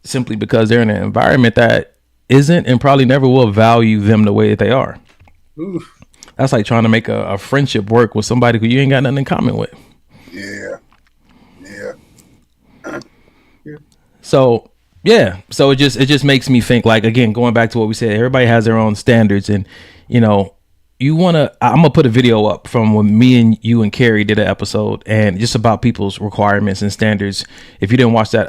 simply because they're in an environment that isn't and probably never will value them the way that they are. Oof. That's like trying to make a friendship work with somebody who you ain't got nothing in common with. Yeah. So it just makes me think, like, again, going back to what we said, everybody has their own standards, and I'm gonna put a video up from when me and you and Carrie did an episode, and just about people's requirements and standards. If you didn't watch that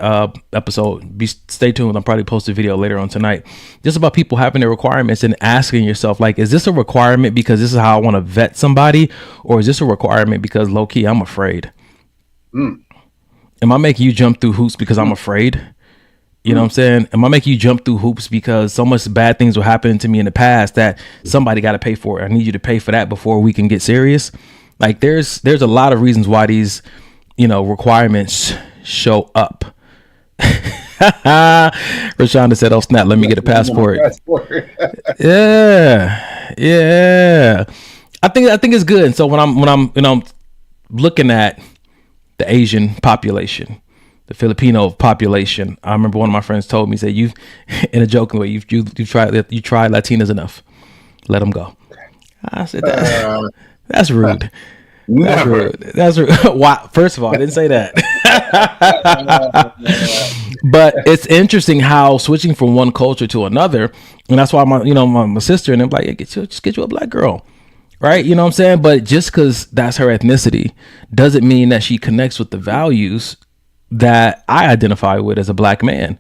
episode, stay tuned. I'll probably post a video later on tonight, just about people having their requirements and asking yourself, like, is this a requirement because this is how I want to vet somebody, or is this a requirement because low key I'm afraid? Am I making you jump through hoops because I'm afraid? You know what I'm saying? Am I making you jump through hoops because so much bad things were happening to me in the past that somebody got to pay for it? I need you to pay for that before we can get serious. Like there's a lot of reasons why these, requirements show up. Rashonda said, "Oh snap, let me get a passport." Yeah. I think it's good. And so when I'm looking at the Asian population, the Filipino population, I remember one of my friends told me, said, "You, in a joking way, you tried Latinas enough. Let them go." I said, "That's rude. That's rude. That's rude." Why? First of all, I didn't say that. But it's interesting how switching from one culture to another, and that's why my sister and them like, just get you a black girl. Right? You know what I'm saying? But just because that's her ethnicity doesn't mean that she connects with the values that I identify with as a black man.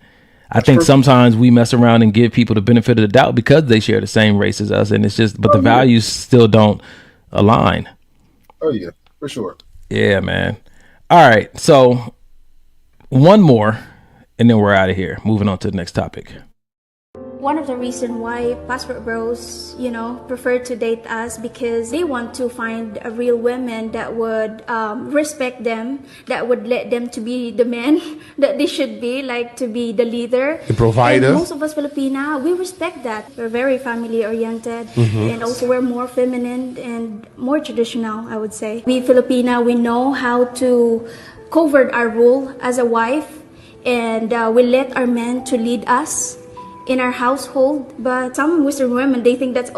I think sometimes we mess around and give people the benefit of the doubt because they share the same race as us, and it's just, but the values still don't align. Oh yeah, for sure. Yeah, man. All right, so one more, and then we're out of here. Moving on to the next topic. One of the reasons why passport bros, prefer to date us because they want to find a real woman that would respect them, that would let them to be the men that they should be, like to be the leader, the provider. And most of us Filipina, we respect that. We're very family oriented, and also we're more feminine and more traditional, I would say. We Filipina, we know how to cover our role as a wife, and we let our men to lead us in our household. But some Western women, they think that's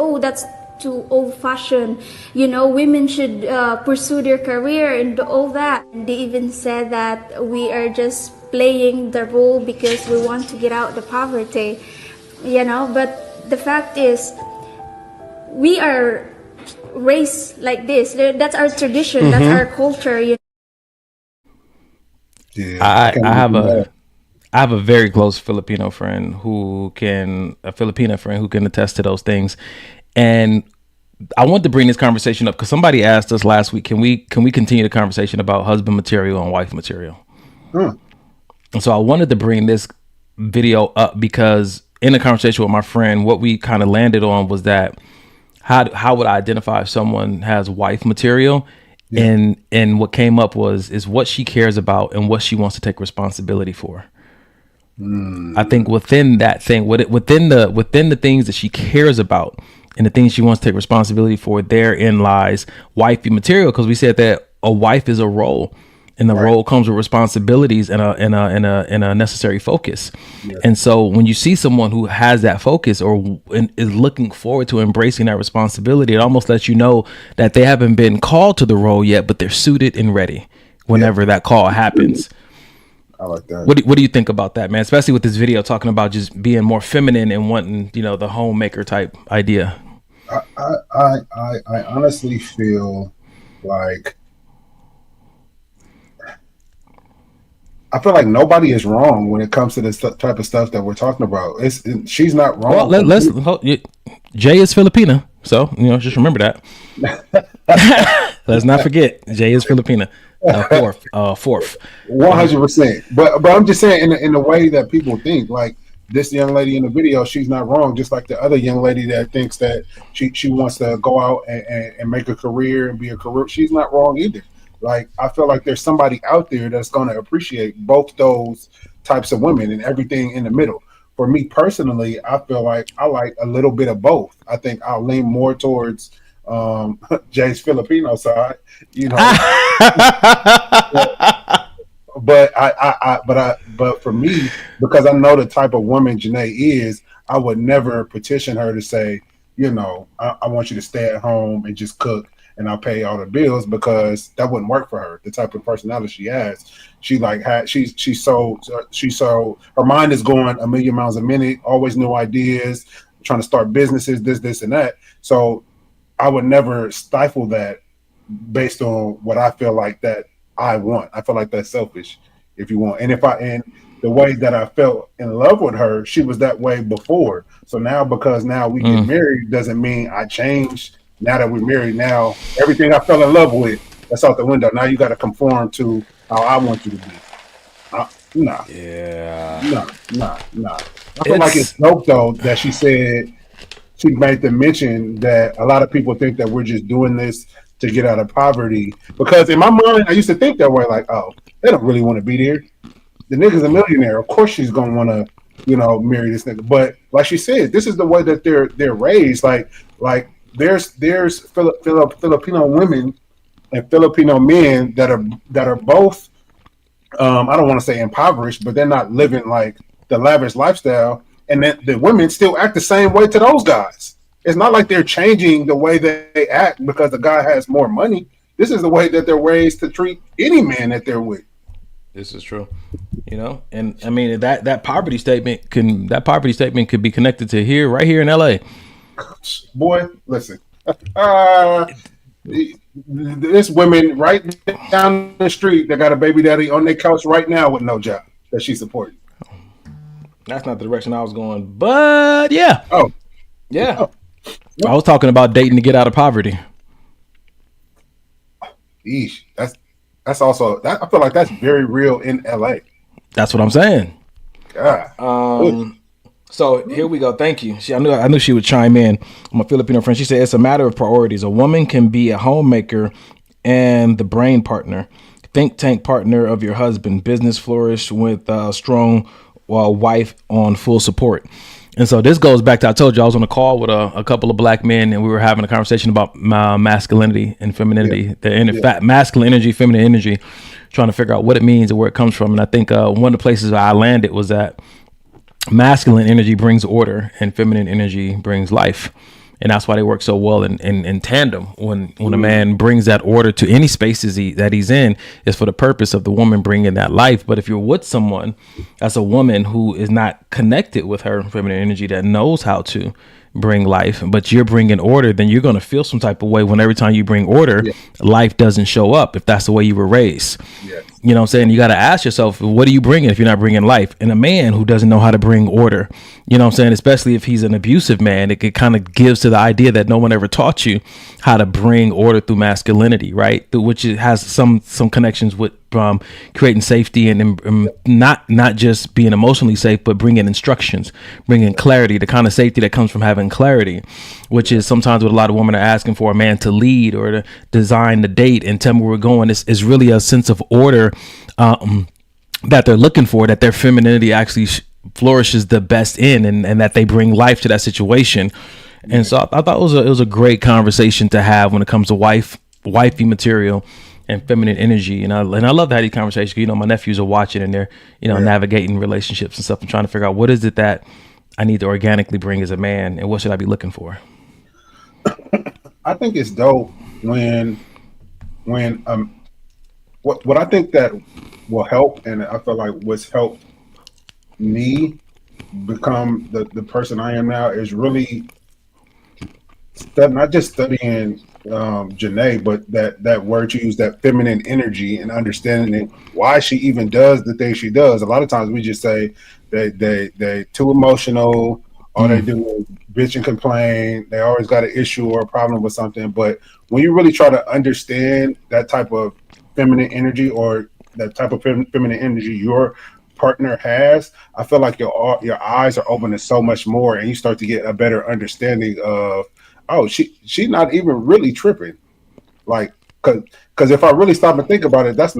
too old-fashioned. Women should pursue their career and all that. And they even said that we are just playing the role because we want to get out the poverty. But the fact is, we are raised like this. That's our tradition. That's our culture. Yeah, I have a very close Filipina friend who can attest to those things. And I want to bring this conversation up because somebody asked us last week, can we continue the conversation about husband material and wife material? And so I wanted to bring this video up because in a conversation with my friend, what we kind of landed on was that how would I identify if someone has wife material? Yeah. And what came up is what she cares about and what she wants to take responsibility for. I think within that thing, within the things that she cares about and the things she wants to take responsibility for, therein lies wifey material. Because we said that a wife is a role, and the role comes with responsibilities and a necessary focus. Yeah. And so when you see someone who has that focus or is looking forward to embracing that responsibility, it almost lets you know that they haven't been called to the role yet, but they're suited and ready whenever that call happens. I like that. What do you think about that, man? Especially with this video talking about just being more feminine and wanting, the homemaker type idea. I honestly feel like nobody is wrong when it comes to this type of stuff that we're talking about. She's not wrong. Well, Jay is Filipina, so just remember that. Let's not forget, Jay is Filipina. Fourth. 100%. But I'm just saying, in the way that people think, like this young lady in the video, she's not wrong. Just like the other young lady that thinks that she wants to go out and make a career and be a career. She's not wrong either. Like, I feel like there's somebody out there that's going to appreciate both those types of women and everything in the middle. For me personally, I feel like I like a little bit of both. I think I'll lean more towards Jay's Filipino side, but for me, because I know the type of woman Janae is, I would never petition her to say, I want you to stay at home and just cook and I'll pay all the bills, because that wouldn't work for her. The type of personality she has, she's so her mind is going a million miles a minute, always new ideas, trying to start businesses, this and that. So I would never stifle that based on what I feel like that I want. I feel like that's selfish, if you want. And the way that I felt in love with her, she was that way before. So now, because now we get married, doesn't mean I changed. Now that we're married, now everything I fell in love with, that's out the window. Now you got to conform to how I want you to be. Nah. Yeah. Nah. I feel like it's dope though that she made the mention that a lot of people think that we're just doing this to get out of poverty. Because in my mind, I used to think that way, like, oh, they don't really want to be there. The nigga's a millionaire. Of course she's gonna want to, marry this nigga. But like she said, this is the way that they're raised. Like there's Filipino women and Filipino men that are both I don't want to say impoverished, but they're not living like the lavish lifestyle. And then the women still act the same way to those guys. It's not like they're changing the way that they act because the guy has more money. This is the way that they're raised to treat any man that they're with. This is true, and I mean that poverty statement could be connected to right here in LA. Boy, listen, there's women right down the street that got a baby daddy on their couch right now with no job that she's supporting. That's not the direction I was going, but yeah. Oh, yeah. Oh. I was talking about dating to get out of poverty. Eesh, that's also that. I feel like that's very real in LA. That's what I'm saying. God. So here we go. Thank you. I knew she would chime in. My Filipino friend. She said it's a matter of priorities. A woman can be a homemaker and the brain partner, think tank partner of your husband. Business flourish with a strong wife on full support. And so this goes back to, I told you I was on a call with a couple of black men and we were having a conversation about masculinity and femininity, masculine energy, feminine energy, trying to figure out what it means and where it comes from. And I think one of the places I landed was that masculine energy brings order and feminine energy brings life. And that's why they work so well in tandem. When a man brings that order to any spaces that he's in, is for the purpose of the woman bringing that life. But if you're with someone that's a woman who is not connected with her feminine energy, that knows how to bring life, but you're bringing order, then you're going to feel some type of way when every time you bring order, life doesn't show up, if that's the way you were raised. You know what I'm saying? You got to ask yourself, what are you bringing if you're not bringing life? And a man who doesn't know how to bring order, you know what I'm saying? Especially if he's an abusive man, it kind of gives to the idea that no one ever taught you how to bring order through masculinity, right? Which it has some connections with creating safety and not just being emotionally safe, but bringing instructions, bringing clarity, the kind of safety that comes from having clarity, which is sometimes what a lot of women are asking for, a man to lead or to design the date and tell me where we're going. Is really a sense of order that they're looking for, that their femininity actually flourishes the best in, and that they bring life to that situation. And so I thought it was a great conversation to have when it comes to wifey material and feminine energy. And I love to have these conversations. You know, my nephews are watching and they're, navigating relationships and stuff and trying to figure out what is it that I need to organically bring as a man and what should I be looking for? I think it's dope when what I think that will help, and I feel like what's helped me become the person I am now is really not just studying Janae, but that word you use, that feminine energy, and understanding why she even does the things she does. A lot of times we just say they too emotional, all they do is bitch and complain. They always got an issue or a problem with something. But when you really try to understand that type of feminine energy, or that type of feminine energy your partner has, I feel like your eyes are open to so much more, and you start to get a better understanding of, oh, she's not even really tripping. Like, because if I really stop and think about it, that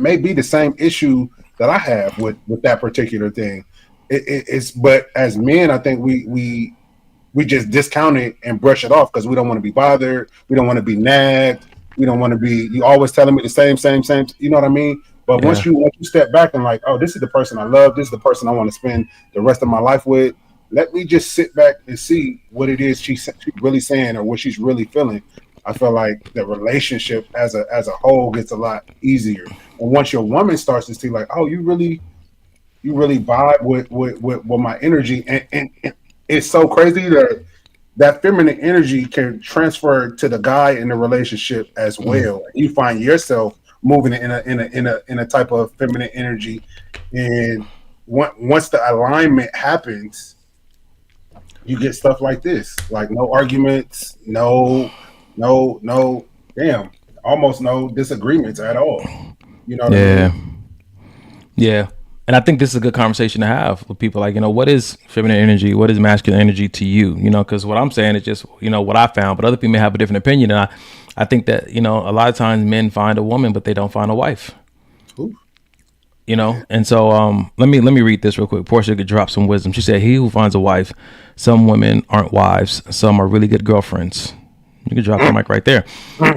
may be the same issue that I have with that particular thing. It's but as men, I think we just discount it and brush it off because we don't want to be bothered. We don't want to be nagged. We don't want to be, you always telling me the same. You know what I mean? But once you step back and like, oh, this is the person I love. This is the person I want to spend the rest of my life with. Let me just sit back and see what it is she's really saying or what she's really feeling. I feel like the relationship as a whole gets a lot easier. And once your woman starts to see like, oh, you really vibe with my energy, and it's so crazy that feminine energy can transfer to the guy in the relationship as well. You find yourself moving in a type of feminine energy, and once the alignment happens, you get stuff like this, like no arguments, almost no disagreements at all. You know what I mean? Yeah. And I think this is a good conversation to have with people. Like, what is feminine energy? What is masculine energy to you? Because what I'm saying is just, what I found, but other people may have a different opinion. And I think that, a lot of times men find a woman, but they don't find a wife. Ooh. And so let me read this real quick. Portia could drop some wisdom. She said, he who finds a wife, some women aren't wives, some are really good girlfriends. You can drop the mic right there.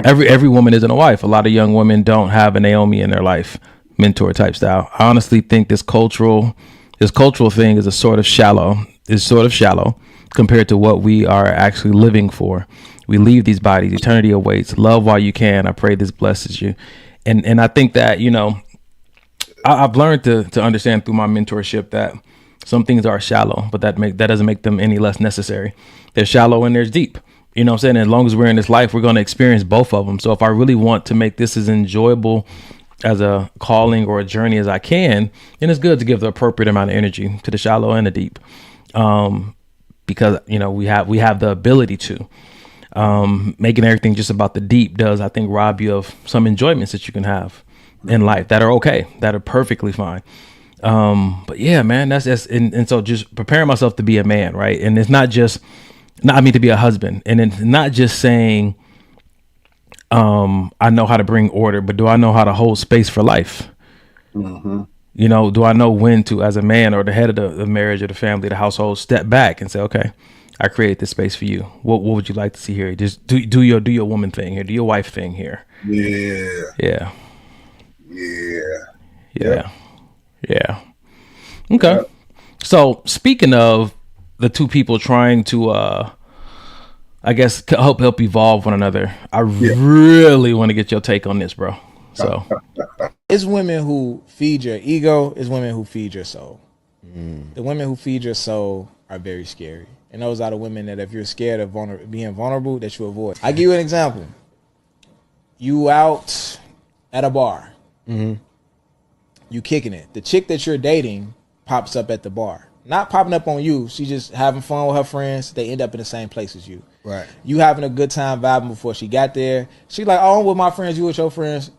Every woman isn't a wife. A lot of young women don't have a Naomi in their life, mentor type style. I honestly think this cultural thing is sort of shallow compared to what we are actually living for. We leave these bodies, eternity awaits. Love while you can. I pray this blesses you. And I think that, I've learned to understand through my mentorship that some things are shallow, but that doesn't make them any less necessary. They're shallow and there's deep. You know what I'm saying? As long as we're in this life, we're going to experience both of them. So if I really want to make this as enjoyable as a calling or a journey as I can, then it's good to give the appropriate amount of energy to the shallow and the deep. Because, we have the ability to. Making everything just about the deep does, I think, rob you of some enjoyments that you can have in life that are okay, that are perfectly fine. But yeah, man, and so just preparing myself to be a man, right? And it's not just, to be a husband, and it's not just saying, I know how to bring order, but do I know how to hold space for life? Mm-hmm. Do I know when to, as a man or the head of the marriage or the family, the household, step back and say, okay, I created this space for you. What would you like to see here? Just do your woman thing here. Do your wife thing here. Yeah. Okay. So speaking of the two people trying to, I guess, help evolve one another, I really want to get your take on this, bro. So it's women who feed your ego. It's women who feed your soul. The women who feed your soul are very scary. And those are the women that if you're scared of being vulnerable, that you avoid. I give you an example. You out at a bar. Mm-hmm. You kicking it. The chick that you're dating pops up at the bar. Not popping up on you. She just having fun with her friends. They end up in the same place as you. Right. You having a good time vibing before she got there. She like, oh, I'm with my friends. You with your friends.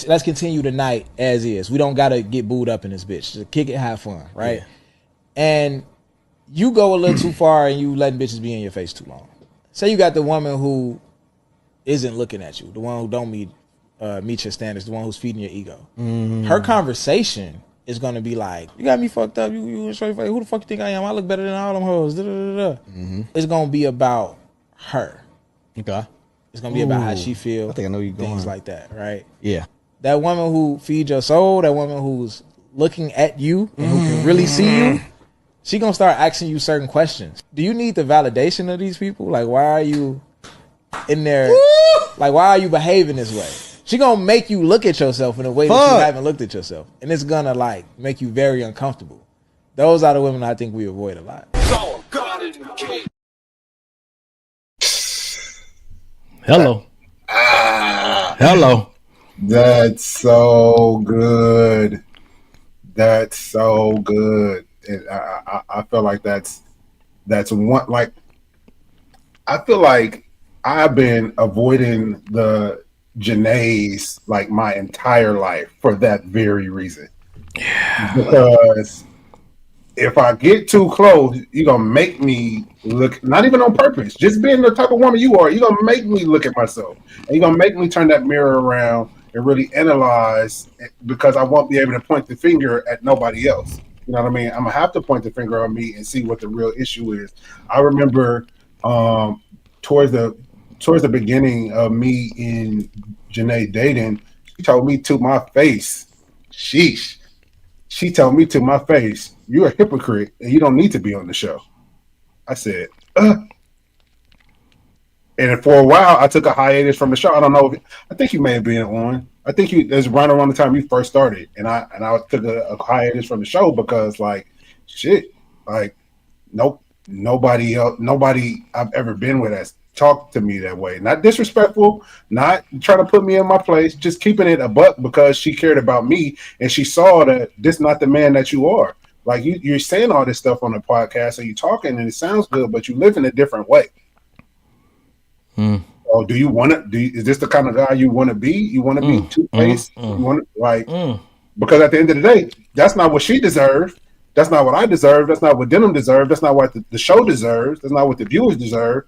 Let's continue the night as is. We don't got to get booed up in this bitch. Just kick it, have fun, right? Yeah. And you go a little too far and you letting bitches be in your face too long. Say you got the woman who isn't looking at you, the one who don't meet your standards, the one who's feeding your ego. Mm-hmm. Her conversation is going to be like, you got me fucked up. You straight face. Who the fuck you think I am? I look better than all them hoes. Mm-hmm. It's going to be about her. Okay. It's going to be about how she feels. I think I know you're going. Things like that, right? Yeah. That woman who feeds your soul, that woman who's looking at you and who can really see you, she going to start asking you certain questions. Do you need the validation of these people? Like, why are you in there? Like, why are you behaving this way? She gonna make you look at yourself in a way that you haven't looked at yourself, and it's gonna like make you very uncomfortable. Those are the women I think we avoid a lot. Hello. Hello. That's so good. That's so good. And I feel like that's one, like, I feel like I've been avoiding the Janaes like my entire life for that very reason. Yeah. Because if I get too close, you're gonna make me look, not even on purpose, just being the type of woman you are, you're gonna make me look at myself. And you're gonna make me turn that mirror around and really analyze, because I won't be able to point the finger at nobody else. You know what I mean? I'm gonna have to point the finger on me and see what the real issue is. I remember towards the beginning of me and Janae dating, she told me to my face, sheesh. She told me to my face, "You're a hypocrite and you don't need to be on the show." I said, And for a while, I took a hiatus from the show. I don't know. I think you may have been on. I think it was right around the time you first started, and I took a hiatus from the show because, like, shit, like, nobody I've ever been with has talked to me that way. Not disrespectful, not trying to put me in my place, just keeping it a buck because she cared about me and she saw that this not the man that you are. Like, you're saying all this stuff on the podcast and you're talking and it sounds good, but you live in a different way. Oh, do you want to? Is this the kind of guy you want to be? You want to be two-faced? You want to, because at the end of the day, that's not what she deserved. That's not what I deserve. That's not what Denim deserved. That's not what the show deserves. That's not what the viewers deserve.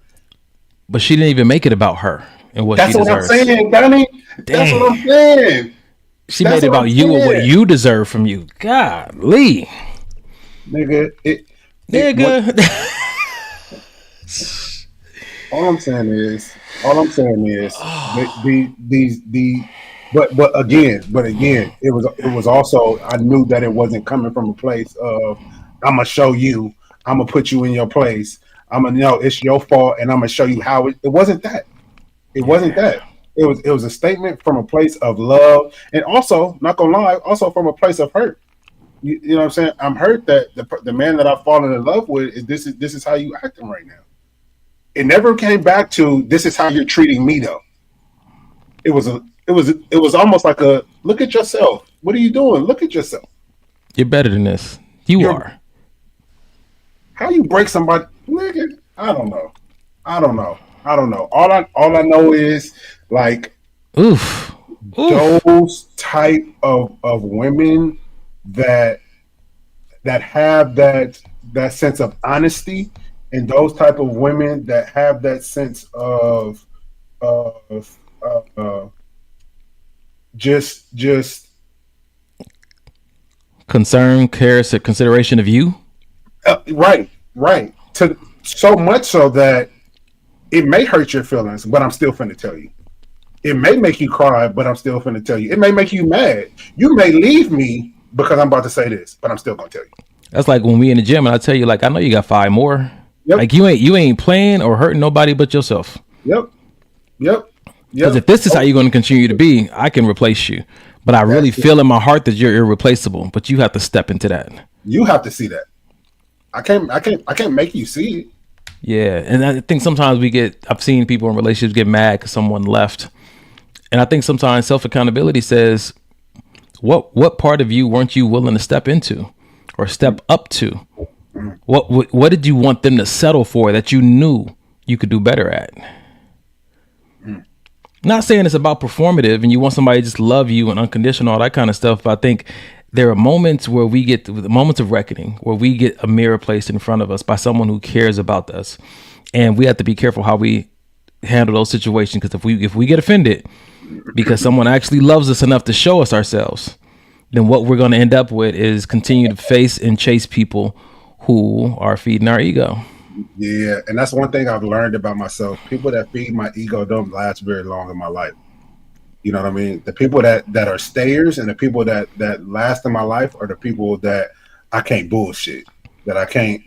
But she didn't even make it about her and what she deserves. That's what I'm saying, Donnie. That's what I'm saying. She made it about you and what you deserve from you. Golly. Nigga. All I'm saying is but again, it was also, I knew that it wasn't coming from a place of, I'm gonna show you, I'm gonna put you in your place, I'm gonna know it's your fault, and I'm gonna show you how it wasn't that. It wasn't that. It was a statement from a place of love, and also, not gonna lie, also from a place of hurt. You know what I'm saying? I'm hurt that the man that I've fallen in love with is this is how you acting right now. It never came back to this is how you're treating me though. It was almost like a look at yourself. What are you doing? Look at yourself. You're better than this. You are. How you break somebody? Nigga, I don't know. All I know is like those type of women that have that sense of honesty, and those type of women that have that sense of just concern, care, consideration of you. Right. To so much so that it may hurt your feelings, but I'm still finna tell you. It may make you cry, but I'm still finna tell you. It may make you mad. You may leave me because I'm about to say this, but I'm still gonna tell you. That's like when we in the gym and I tell you, like, I know you got 5 more. Yep. Like you ain't playing or hurting nobody but yourself. Yep. Because if this is how you're going to continue to be, I can replace you. But I really feel in my heart that you're irreplaceable. But you have to step into that. You have to see that. I can't make you see it. Yeah, and I think sometimes I've seen people in relationships get mad because someone left, and I think sometimes self accountability says, what part of you weren't you willing to step into or step up to? What did you want them to settle for that you knew you could do better at? Not saying it's about performative and you want somebody to just love you and unconditional, all that kind of stuff. But I think there are moments where we get the moments of reckoning, where we get a mirror placed in front of us by someone who cares about us. And we have to be careful how we handle those situations, because if we get offended because someone actually loves us enough to show us ourselves, then what we're going to end up with is continue to face and chase people who are feeding our ego. Yeah, and that's one thing I've learned about myself. People that feed my ego don't last very long in my life. You know what I mean? The people that are stayers and the people that last in my life are the people that I can't bullshit, that I can't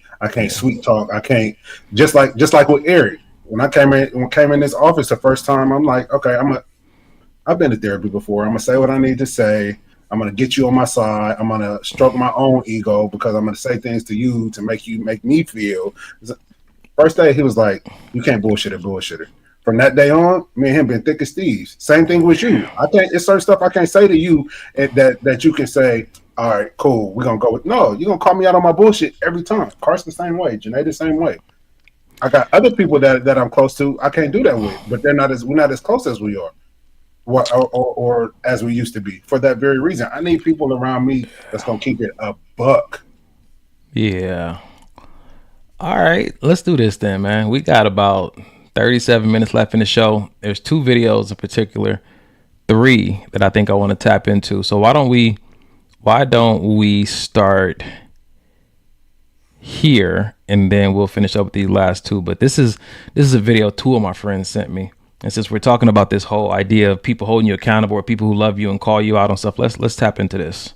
sweet talk. I can't, just like with Eric. When I came in this office the first time, I'm like, okay, I'm I've been to therapy before. I'm gonna say what I need to say. I'm gonna get you on my side. I'm gonna stroke my own ego because I'm gonna say things to you to make me feel. First day, he was like, "You can't bullshit a bullshitter." From that day on, me and him been thick as thieves. Same thing with you. I can't. It's certain stuff I can't say to you that you can say. All right, cool. We're gonna go with no. You're gonna call me out on my bullshit every time. Carson the same way. Janae the same way. I got other people that I'm close to. I can't do that with, but we're not as close as we are. Or as we used to be. For that very reason, I need people around me that's gonna keep it a buck. Yeah. All right, let's do this then, man. We got about 37 minutes left in the show. There's 2 videos in particular, 3 that I think I want to tap into. So why don't we start here and then we'll finish up with these last 2. But this is a video 2 of my friends sent me. And since we're talking about this whole idea of people holding you accountable or people who love you and call you out on stuff, let's tap into this.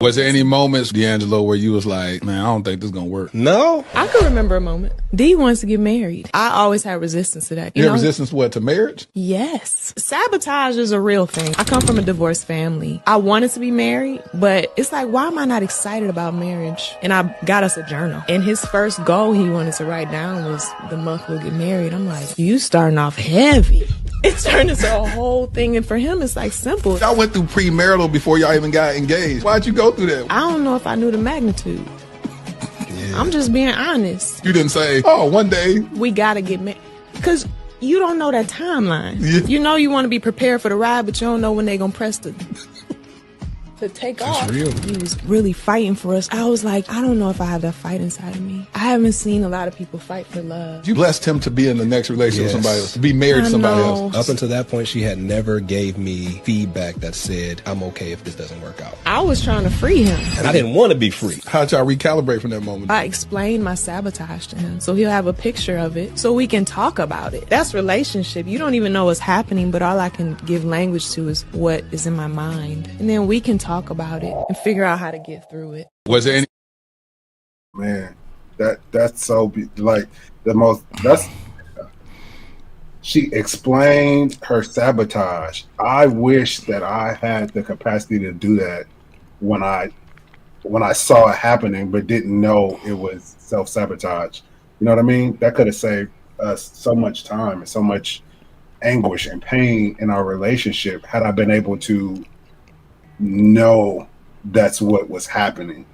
Was there any moments, D'Angelo, where you was like, man, I don't think this is going to work? No. I can remember a moment. D wants to get married. I always had resistance to that. You had resistance what, to marriage? Yes. Sabotage is a real thing. I come from a divorced family. I wanted to be married, but it's like, why am I not excited about marriage? And I got us a journal. And his first goal he wanted to write down was the month we'll get married. I'm like, you starting off heavy. It turned into a whole thing. And for him, it's like simple. Y'all went through premarital before y'all even got engaged. Why'd you go through that? I don't know if I knew the magnitude. Yeah. I'm just being honest. You didn't say, oh, one day we gotta get married. Because you don't know that timeline. Yeah. You know you want to be prepared for the ride, but you don't know when they're gonna press to take off. Real. He was really fighting for us. I was like, I don't know if I have that fight inside of me. I haven't seen a lot of people fight for love. You blessed him to be in the next relationship with somebody else, to be married to somebody else. Up until that point, she had never gave me feedback that said, I'm okay if this doesn't work out. I was trying to free him. And I didn't want to be free. How'd y'all recalibrate from that moment? I explained my sabotage to him, so he'll have a picture of it, so we can talk about it. That's relationship. You don't even know what's happening, but all I can give language to is what is in my mind. And then we can talk about it and figure out how to get through it. Was there any? Man, that's so like the most. That's she explained her sabotage. I wish that I had the capacity to do that when I saw it happening, but didn't know it was self-sabotage. You know what I mean? That could have saved us so much time and so much anguish and pain in our relationship had I been able to know that's what was happening.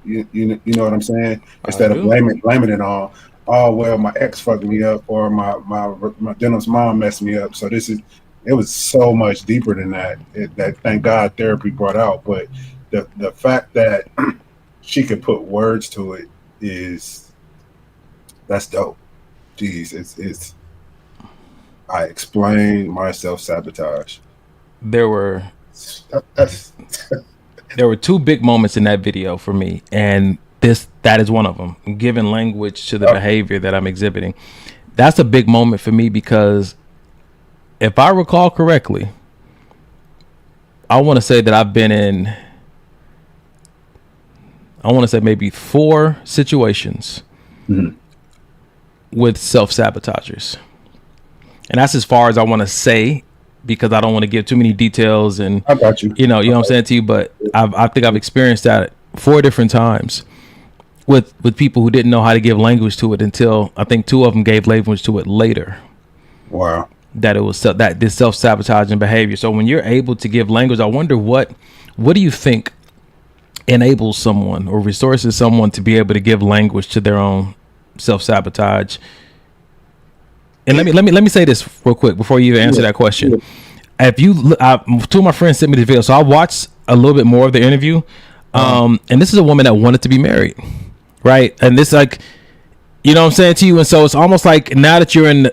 You know what I'm saying? Instead of blaming it on, oh well, my ex fucked me up or my Dennis mom messed me up. So it was so much deeper than that. That thank God therapy brought out. But the fact that she could put words to it that's dope. Jeez, it's I explained my self-sabotage. There were 2 big moments in that video for me, and that is one of them. Giving language to the behavior that I'm exhibiting. That's a big moment for me because if I recall correctly, I want to say that I've been in, I want to say maybe 4 situations with self-sabotagers. And that's as far as I want to say, because I don't want to give too many details. And I got you. You know what I'm saying to you. But I think I've experienced that 4 different times with people who didn't know how to give language to it until I think 2 of them gave language to it later. Wow. That it was that this self-sabotaging behavior. So when you're able to give language, I wonder what do you think enables someone or resources someone to be able to give language to their own self-sabotage? And let me say this real quick before you even answer that question. If you 2 of my friends sent me the video, so I watched a little bit more of the interview. And this is a woman that wanted to be married, right? And this like, you know what I'm saying to you. And so it's almost like now that you're in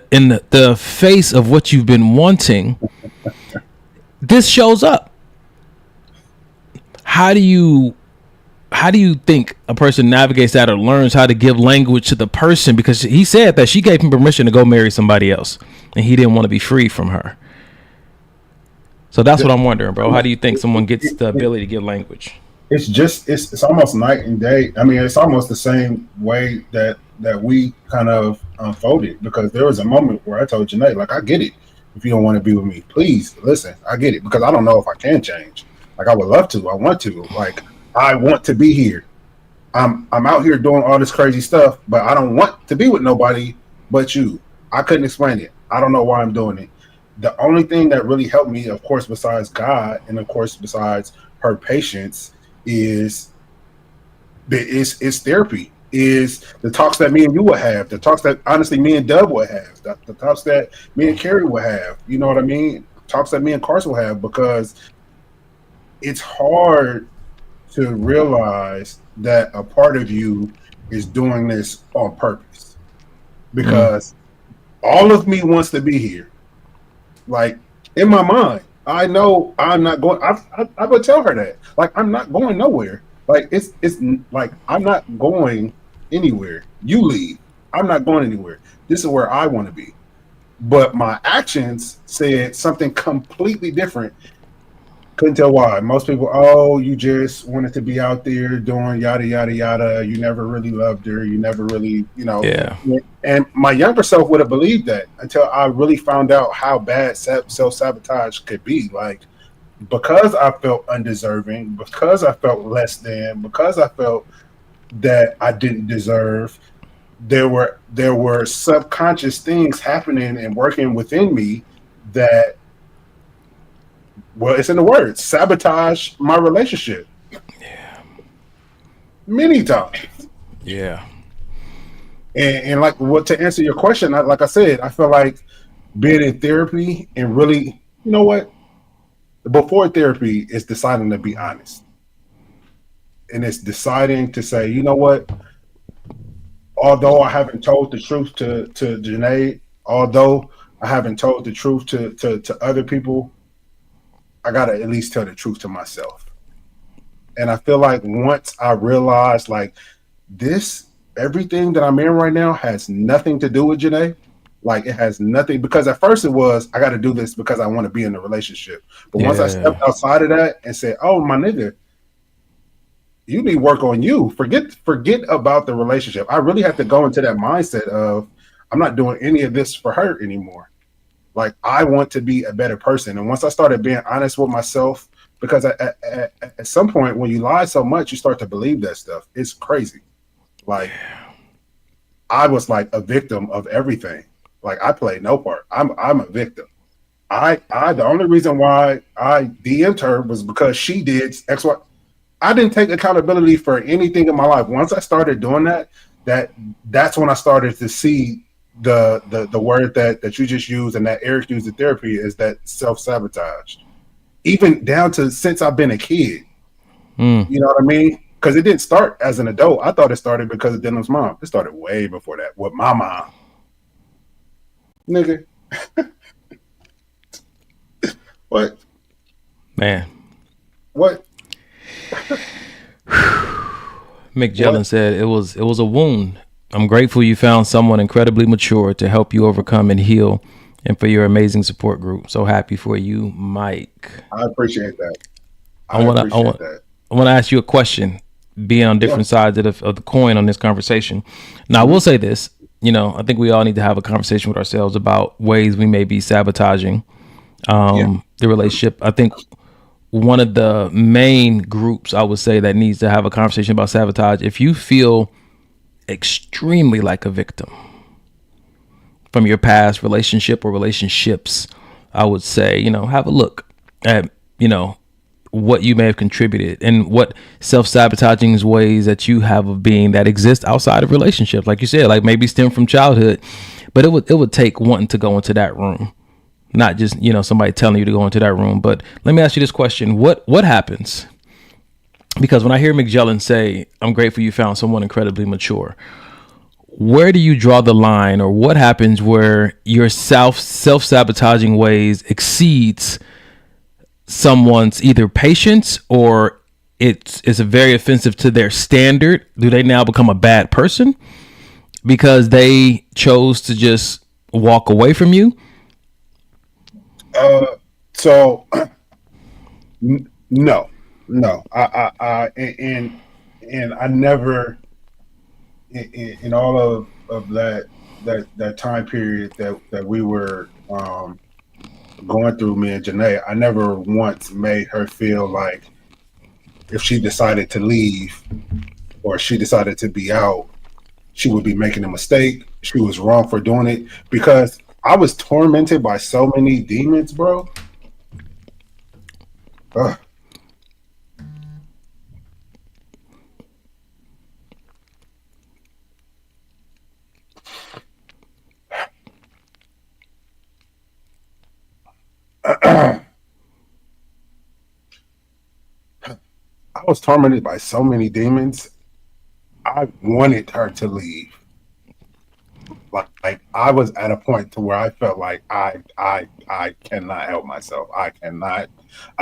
the face of what you've been wanting, this shows up. How do you think a person navigates that or learns how to give language to the person? Because he said that she gave him permission to go marry somebody else and he didn't want to be free from her. So that's what I'm wondering, bro. How do you think someone gets the ability to give language? It's almost night and day. I mean, it's almost the same way that we kind of unfolded, because there was a moment where I told Janae, like, I get it. if you don't want to be with me. Please listen. I get it, because I don't know if I can change. Like, I would love to. I want to. Like, I want to be here. I'm out here doing all this crazy stuff, but I don't want to be with nobody but you. I couldn't explain it. I don't know why I'm doing it. The only thing that really helped me, of course, besides God, and of course, besides her patience, is therapy. Is the talks that me and you would have, the talks that honestly me and Dub would have, the talks that me and Carrie would have. You know what I mean? Talks that me and Carson will have, because it's hard to realize that a part of you is doing this on purpose, because all of me wants to be here. Like, in my mind, I know I'm not going. I would tell her that. Like, I'm not going nowhere. Like, it's like, I'm not going anywhere. You leave. I'm not going anywhere. This is where I want to be. But my actions said something completely different. Couldn't tell why. Most people, oh, you just wanted to be out there doing yada, yada, yada. You never really loved her. You never really, Yeah. And my younger self would have believed that, until I really found out how bad self-sabotage could be. Like, because I felt undeserving, because I felt less than, because I felt that I didn't deserve, there were subconscious things happening and working within me that, well, it's in the words, sabotage my relationship. Yeah. Many times. Yeah. And like, what, to answer your question, like I said, I feel like being in therapy and really, you know what? Before therapy is deciding to be honest. And it's deciding to say, you know what? Although I haven't told the truth to Janae, although I haven't told the truth to other people, I gotta at least tell the truth to myself. And I feel like once I realized, like, this, everything that I'm in right now has nothing to do with Janae. Like, it has nothing, because at first it was, I got to do this because I want to be in a relationship. But once I stepped outside of that and said, oh, my nigga, you need work on you. Forget about the relationship. I really have to go into that mindset of, I'm not doing any of this for her anymore. Like, I want to be a better person. And once I started being honest with myself, because at some point when you lie so much, you start to believe that stuff. It's crazy. Like, I was like a victim of everything. Like, I played no part. I'm a victim. The only reason why I DM'd her was because she did X, Y. I didn't take accountability for anything in my life. Once I started doing that's when I started to see the word that you just used and that Eric used in therapy, is that self-sabotage. Even down to since I've been a kid. You know what I mean? Because it didn't start as an adult. I thought it started because of Denham's mom. It started way before that with my mom. Nigga. What? Man. What? Mick Jellin said it was a wound. I'm grateful you found someone incredibly mature to help you overcome and heal, and for your amazing support group. So happy for you, Mike. I appreciate that. I want to ask you a question, being on different sides of the coin on this conversation. Now, I will say this, I think we all need to have a conversation with ourselves about ways we may be sabotaging the relationship. I think one of the main groups I would say that needs to have a conversation about sabotage, if you feel extremely like a victim from your past relationship or relationships, I would say, have a look at, what you may have contributed and what self-sabotaging ways that you have of being that exist outside of relationships. Like you said, like maybe stem from childhood, but it would take wanting to go into that room, not just, somebody telling you to go into that room. But let me ask you this question. What happens? Because when I hear Mick Jellin say, I'm grateful you found someone incredibly mature, where do you draw the line, or what happens where your self-sabotaging ways exceeds someone's either patience, or it's very offensive to their standard? Do they now become a bad person because they chose to just walk away from you? So no, I I never, in all of that time period that we were going through me and Janae, I never once made her feel like if she decided to leave or she decided to be out, she would be making a mistake. She was wrong for doing it, because I was tormented by so many demons, bro. Ugh. I was tormented by so many demons. I wanted her to leave. Like I was at a point to where I felt like I cannot help myself. I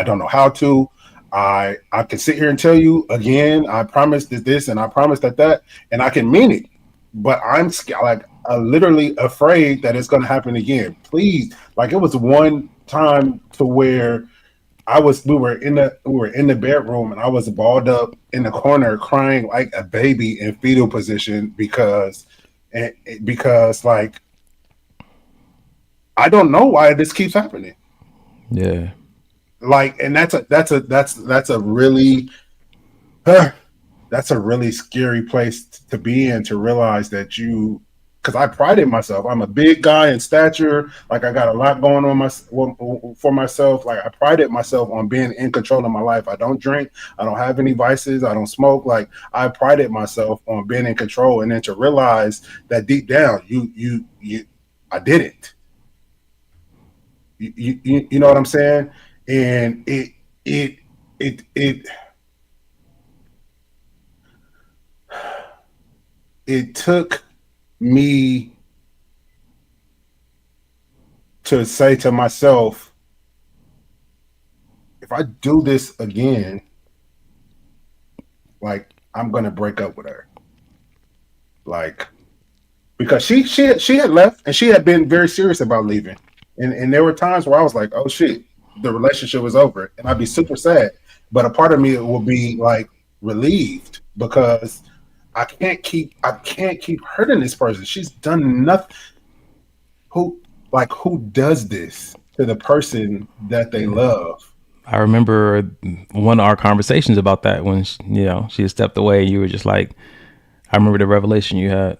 don't know how to. I can sit here and tell you again, I promised this and I promised that, and I can mean it, but I'm scared, like literally afraid that it's going to happen again. Please, like it was one time to where we were in the bedroom and I was balled up in the corner crying like a baby in fetal position because like I don't know why this keeps happening. Yeah. Like, and that's a really that's a really scary place to be in, to realize that because I prided myself. I'm a big guy in stature. Like I got a lot going on for myself. Like I prided myself on being in control of my life. I don't drink. I don't have any vices. I don't smoke. Like I prided myself on being in control. And then to realize that deep down, I didn't. You know what I'm saying? And it took me to say to myself, if I do this again, like I'm gonna break up with her. Like, because she had left and she had been very serious about leaving. And there were times where I was like, oh shit, the relationship was over, and I'd be super sad. But a part of me will be like relieved, because I can't keep hurting this person. She's done nothing. Who does this to the person that they love? I remember one of our conversations about that when she had stepped away. You were just like, I remember the revelation you had.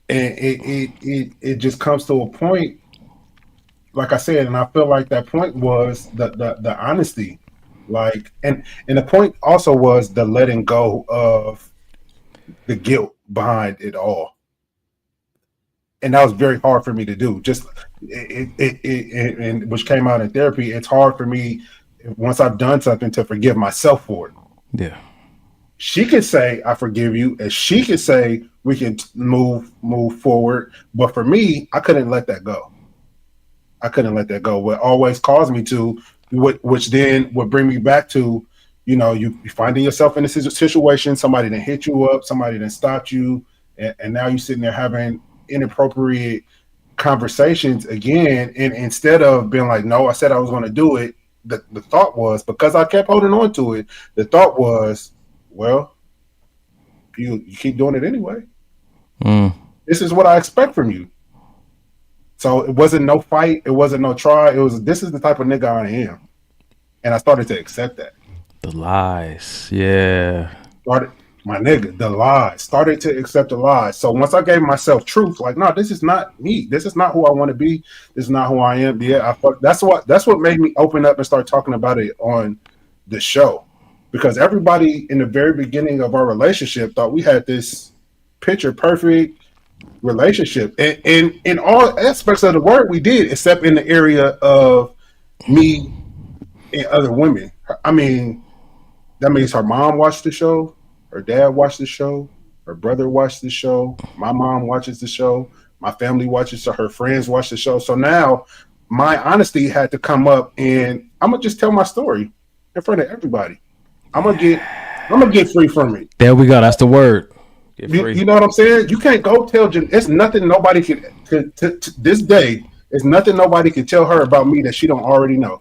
And it just comes to a point, like I said, and I feel like that point was the honesty, like, and the point also was the letting go of the guilt behind it all, and that was very hard for me to do. Just and which came out in therapy. It's hard for me once I've done something to forgive myself for it. Yeah. She could say, I forgive you, and she could say we can move forward. But for me, I couldn't let that go. What always caused me to, which then would bring me back to, you finding yourself in a situation, somebody that hit you up, somebody that stopped you, and now you're sitting there having inappropriate conversations again. And instead of being like, no, I said I was going to do it, the thought was, because I kept holding on to it, the thought was, well, you keep doing it anyway. This is what I expect from you. So it wasn't no fight. It wasn't no try. This is the type of nigga I am. And I started to accept that. The lies. Yeah. The lies. Started to accept the lies. So once I gave myself truth, like, no, this is not me. This is not who I want to be. This is not who I am. Yeah, that's what made me open up and start talking about it on the show. Because everybody in the very beginning of our relationship thought we had this picture perfect relationship. And in all aspects of the word we did, except in the area of me and other women. I mean, that means her mom watched the show, her dad watched the show, her brother watched the show, my mom watches the show, my family watches, so her friends watch the show. So now my honesty had to come up, and I'm gonna just tell my story in front of everybody. I'm gonna get free from it. There we go. That's the word. You know what I'm saying? You can't go tell Jen. It's nothing nobody can to this day. It's nothing nobody can tell her about me that she don't already know.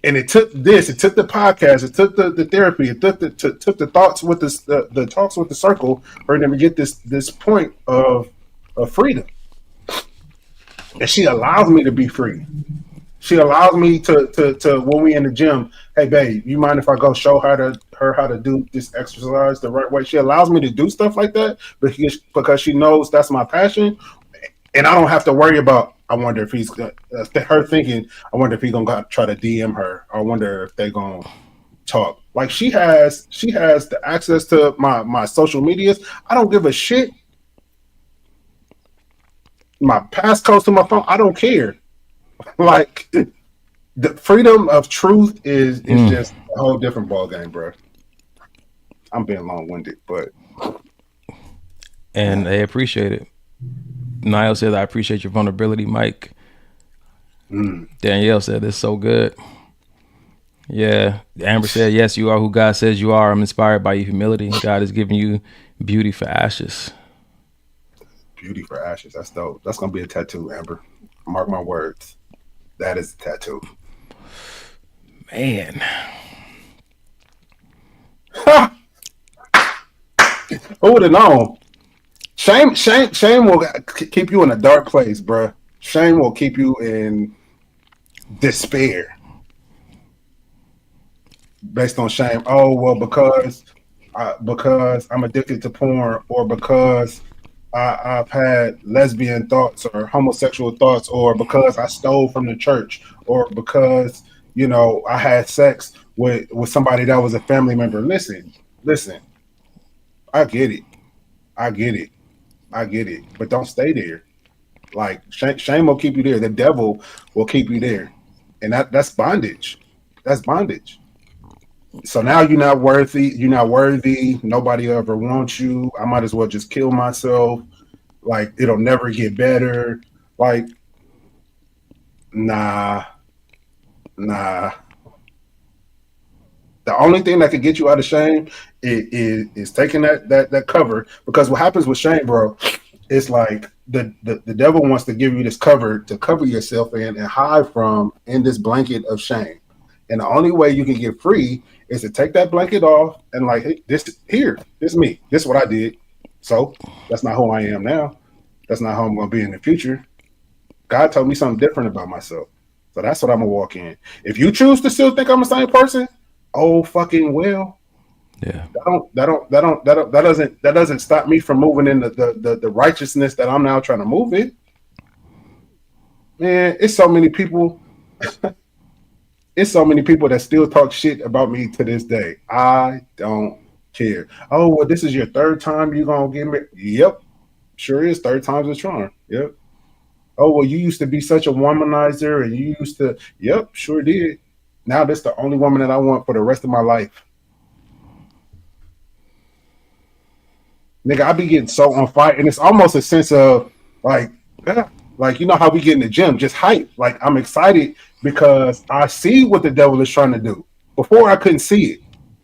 And it took the podcast, it took the therapy, it took the thoughts with the talks with the circle for them to get this point of freedom. and she allows me to be free. She allows me to when we in the gym, hey babe, you mind if I go show her how to do this exercise the right way? She allows me to do stuff like that because she knows that's my passion, and I don't have to worry about. I wonder if he's her thinking. I wonder if he's gonna try to DM her. I wonder if they're gonna talk. Like she has the access to my social medias. I don't give a shit. My passcodes to my phone. I don't care. Like the freedom of truth is just a whole different ball game, bro. I'm being long-winded, but and they appreciate it. Niall said, "I appreciate your vulnerability, Mike." Danielle said, "It's so good." Yeah, Amber said, "Yes, you are who God says you are. I'm inspired by your humility. God has given you beauty for ashes." Beauty for ashes. That's dope. That's gonna be a tattoo, Amber. Mark my words. That is a tattoo. Man. Who would have known? Shame will keep you in a dark place, bro. Shame will keep you in despair. Based on shame. Oh, well, because I'm addicted to porn, or because I've had lesbian thoughts or homosexual thoughts, or because I stole from the church, or because, I had sex with somebody that was a family member. Listen, I get it. But don't stay there. Like shame will keep you there. The devil will keep you there. And that's bondage. That's bondage. So now you're not worthy. Nobody ever wants you. I might as well just kill myself. Like, it'll never get better. Like, nah. The only thing that can get you out of shame is taking that cover. Because what happens with shame, bro, it's like the devil wants to give you this cover to cover yourself in and hide from in this blanket of shame. And the only way you can get free is to take that blanket off and like, hey, this is me. This is what I did. So that's not who I am now. That's not how I'm going to be in the future. God told me something different about myself. So that's what I'm going to walk in. If you choose to still think I'm the same person, oh fucking well. Yeah. That doesn't stop me from moving in the righteousness that I'm now trying to move in. Man, it's so many people. It's so many people that still talk shit about me to this day. I don't care. Oh, well, this is your third time you're going to get me. Yep. Sure is. Third time's a charm. Yep. Oh, well, you used to be such a womanizer and you used to. Yep, sure did. Now this is the only woman that I want for the rest of my life. Nigga, I be getting so on fire. And it's almost a sense of like, like, you know how we get in the gym, just hype. Like, I'm excited because I see what the devil is trying to do. Before I couldn't see it.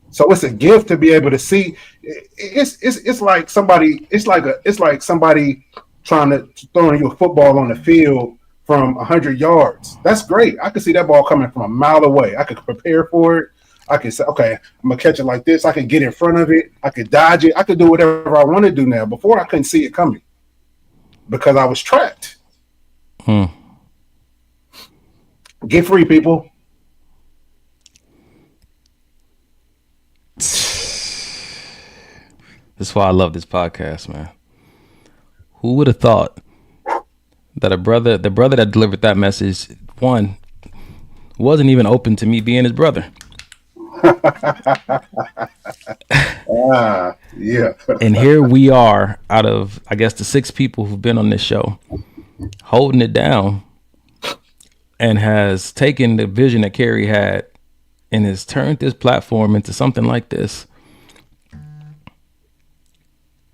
So it's a gift to be able to see. It's like somebody, it's like somebody trying to throwing you a football on the field from 100 yards. That's great. I could see that ball coming from a mile away. I could prepare for it. I could say, okay, I'm gonna catch it like this. I could get in front of it. I could dodge it. I could do whatever I want to do now. Before I couldn't see it coming because I was trapped. Get free, people. That's why I love this podcast, man. Who would have thought that the brother that delivered that message, one, wasn't even open to me being his brother. Yeah. And here we are, out of, I guess, the 6 people who've been on this show, holding it down, and has taken the vision that Carrie had and has turned this platform into something like this.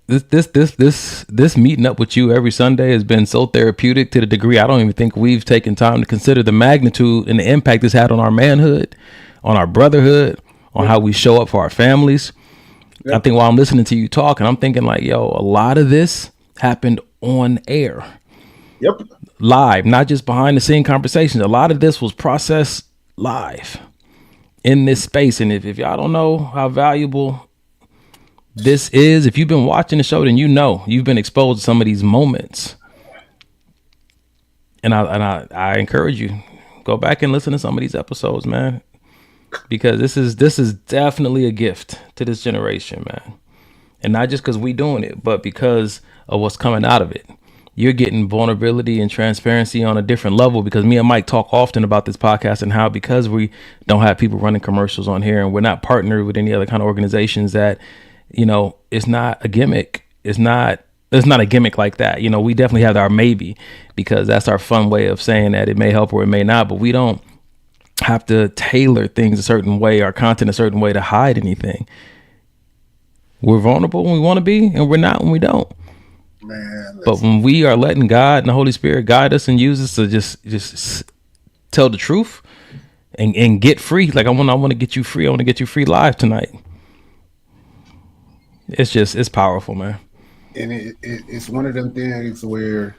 This meeting up with you every Sunday has been so therapeutic to the degree I don't even think we've taken time to consider the magnitude and the impact it's had on our manhood, on our brotherhood, on how we show up for our families. Yep. I think while I'm listening to you talk, and I'm thinking like, yo, a lot of this happened on air. Yep. Live, not just behind the scene conversations. A lot of this was processed live in this space. And if y'all don't know how valuable this is, if you've been watching the show, then you know you've been exposed to some of these moments. And I encourage you, go back and listen to some of these episodes, man, because this is definitely a gift to this generation, man. And not just because we doing it, but because of what's coming out of it. You're getting vulnerability and transparency on a different level, because me and Mike talk often about this podcast and how, because we don't have people running commercials on here and we're not partnered with any other kind of organizations, that, you know, it's not a gimmick. It's not a gimmick like that. You know, we definitely have our maybe, because that's our fun way of saying that it may help or it may not, but we don't have to tailor things a certain way, our content a certain way, to hide anything. We're vulnerable when we want to be, and we're not when we don't. Man, but when we are letting God and the Holy Spirit guide us and use us to just tell the truth and get free, like I want to get you free. I want to get you free live tonight. It's powerful, man. And it's one of them things where,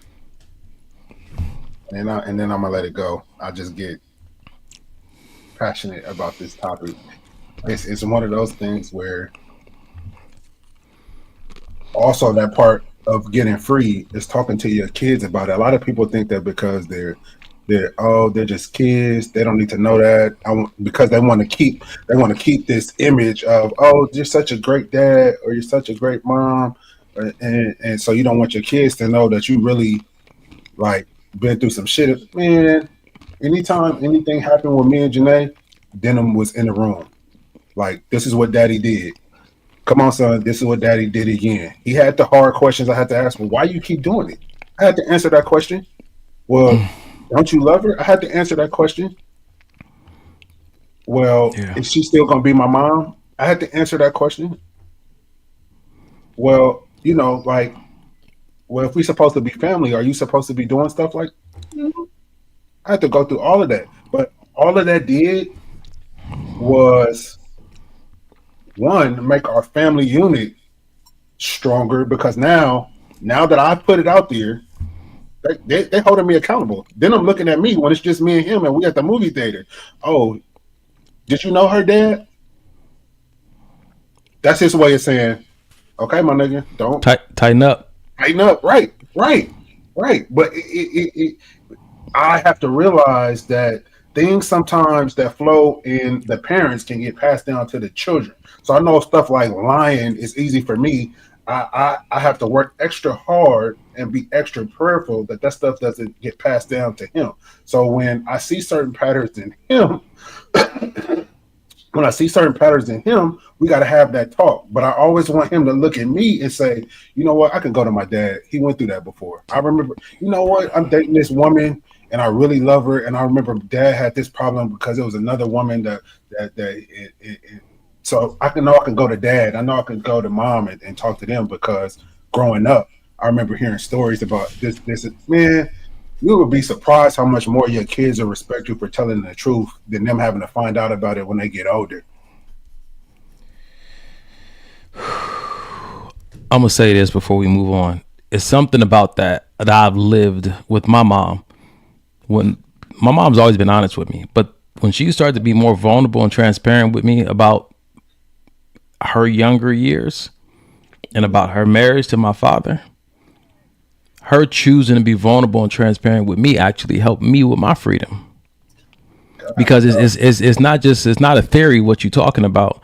and then I'm gonna let it go. I just get passionate about this topic. It's one of those things where also that part of getting free is talking to your kids about it. A lot of people think that because they're just kids, they don't need to know that. Because they want to keep this image of, oh, you're such a great dad or you're such a great mom, and so you don't want your kids to know that you really like been through some shit. Man, anytime anything happened with me and Janae, Denham was in the room. Like, this is what Daddy did. Come on, son, this is what Daddy did again. He had the hard questions I had to ask him. Why you keep doing it? I had to answer that question. Well, don't you love her? I had to answer that question. Well, is she still gonna be my mom? I had to answer that question. Well, you know, like, well, if we're supposed to be family, are you supposed to be doing stuff like I had to go through all of that. But all of that did was, one, make our family unit stronger, because now that I put it out there, they holding me accountable. Then I'm looking at me when it's just me and him and we at the movie theater. Oh, did you know her dad? That's his way of saying, okay, my nigga, don't tighten up. Tighten up. Right. But I have to realize that things sometimes that flow in the parents can get passed down to the children. So I know stuff like lying is easy for me. I have to work extra hard and be extra prayerful that stuff doesn't get passed down to him. So when I see certain patterns in him, we got to have that talk. But I always want him to look at me and say, you know what? I can go to my dad. He went through that before. I remember, you know what? I'm dating this woman and I really love her. And I remember Dad had this problem because it was another woman so I can go to Dad. I know I can go to Mom and talk to them, because growing up, I remember hearing stories about this. Man, you would be surprised how much more your kids will respect you for telling the truth than them having to find out about it when they get older. I'm going to say this before we move on. It's something about that I've lived with my mom. When my mom's always been honest with me, but when she started to be more vulnerable and transparent with me about her younger years and about her marriage to my father, her choosing to be vulnerable and transparent with me actually helped me with my freedom. Because it's not a theory what you're talking about.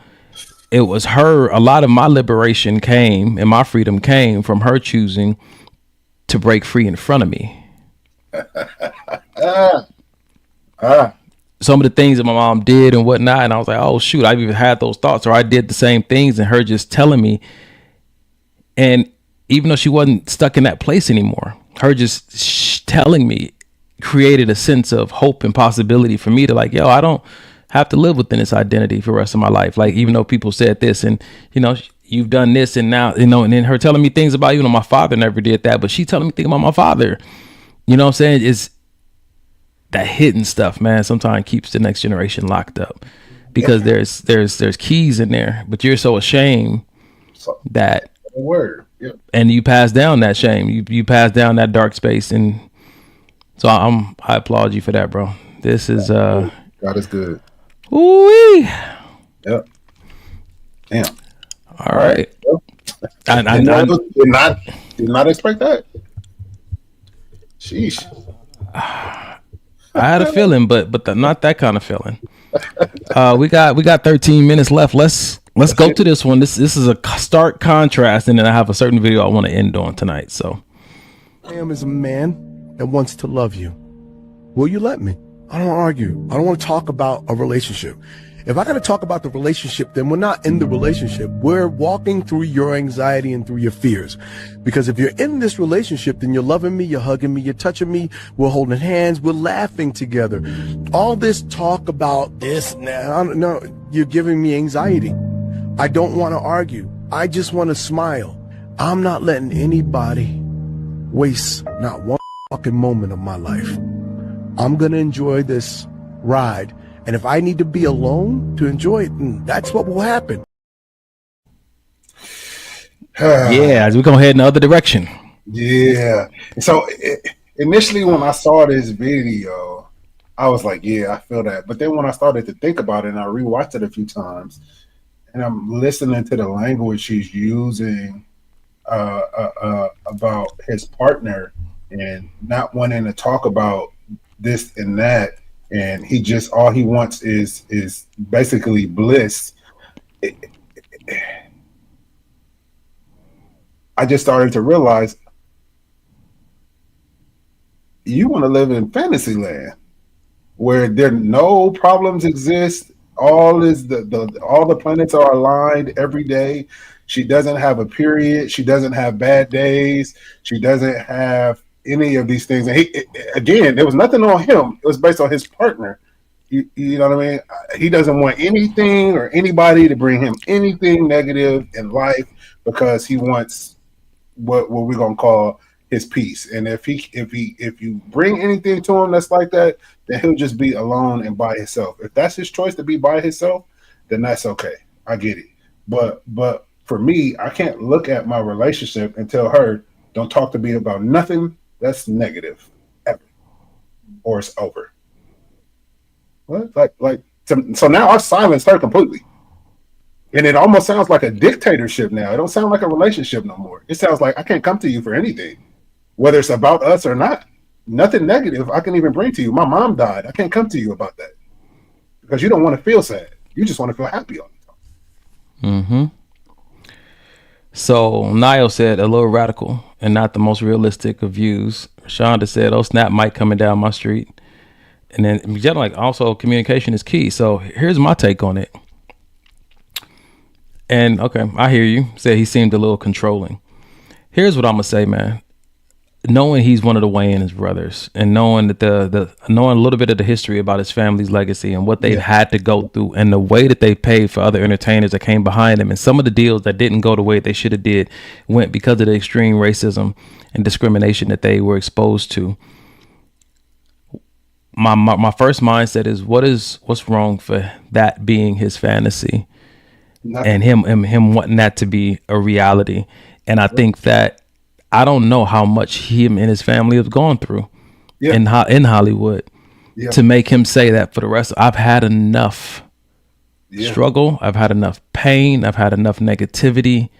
It was her. A lot of my liberation came and my freedom came from her choosing to break free in front of me. Some of the things that my mom did and whatnot, and I was like, oh shoot, I've even had those thoughts, or I did the same things, and her just telling me. And even though she wasn't stuck in that place anymore, her just telling me created a sense of hope and possibility for me to, like, yo, I don't have to live within this identity for the rest of my life. Like, even though people said this and, you know, you've done this and now, you know, and then her telling me things about, you know, my father never did that, but she telling me things about my father, you know what I'm saying? Is that hidden stuff, man, sometimes keeps the next generation locked up, because there's keys in there, but you're so ashamed that word. Yep. And you pass down that shame, you pass down that dark space. And so I applaud you for that, bro. This is God is good. Ooh-wee. Yep. Damn. All right. I did not expect that. Sheesh. I had a feeling, but not that kind of feeling. We got 13 minutes left. Let's go to this one. This is a stark contrast, and then I have a certain video I want to end on tonight. So, I am as a man that wants to love you. Will you let me? I don't argue. I don't want to talk about a relationship. If I got to talk about the relationship, then we're not in the relationship. We're walking through your anxiety and through your fears. Because if you're in this relationship, then you're loving me, you're hugging me, you're touching me, we're holding hands, we're laughing together. All this talk about this now, no, you're giving me anxiety. I don't want to argue. I just want to smile. I'm not letting anybody waste not one fucking moment of my life. I'm going to enjoy this ride. And if I need to be alone to enjoy it, that's what will happen. Yeah, we're going to head in the other direction. Yeah. So initially when I saw this video, I was like, yeah, I feel that. But then when I started to think about it and I rewatched it a few times and I'm listening to the language she's using about his partner and not wanting to talk about this and that, and he just all he wants is basically bliss. I just started to realize you want to live in fantasy land where there no problems exist. All the planets are aligned every day. She doesn't have a period. She doesn't have bad days. She doesn't have any of these things. And again, there was nothing on him. It was based on his partner. You know what I mean? He doesn't want anything or anybody to bring him anything negative in life because he wants what we're gonna call his peace. And if you bring anything to him that's like that, then he'll just be alone and by himself. If that's his choice to be by himself, then that's okay. I get it. But for me, I can't look at my relationship and tell her, don't talk to me about nothing that's negative ever, or it's over. What? So now I've silenced her completely. And it almost sounds like a dictatorship now. It don't sound like a relationship no more. It sounds like I can't come to you for anything, whether it's about us or not. Nothing negative I can even bring to you. My mom died. I can't come to you about that because you don't want to feel sad. You just want to feel happy all the time. Mm-hmm. So Niall said a little radical and not the most realistic of views. Shonda said, "Oh snap, Mike coming down my street." And then like also communication is key. So here's my take on it. And okay, I hear you. Said he seemed a little controlling. Here's what I'm gonna say, man. Knowing he's one of the Wayans brothers and knowing that knowing a little bit of the history about his family's legacy and what they've had to go through and the way that they paid for other entertainers that came behind them and some of the deals that didn't go the way they should have did went because of the extreme racism and discrimination that they were exposed to. My first mindset is what's wrong for that being his fantasy. Nothing. And him wanting that to be a reality. And I think that I don't know how much him and his family have gone through in Hollywood to make him say that for the rest. I've had enough struggle. I've had enough pain. I've had enough negativity.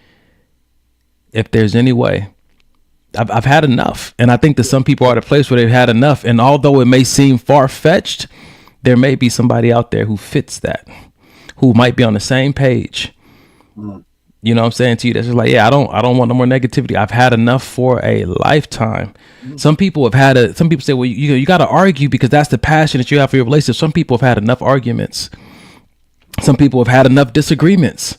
If there's any way, I've had enough. And I think that some people are at a place where they've had enough. And although it may seem far-fetched, there may be somebody out there who fits that, who might be on the same page. You know what I'm saying to you? That's just like, yeah, I don't want no more negativity. I've had enough for a lifetime. Some people say, well, you got to argue because that's the passion that you have for your relationship. Some people have had enough arguments. Some people have had enough disagreements.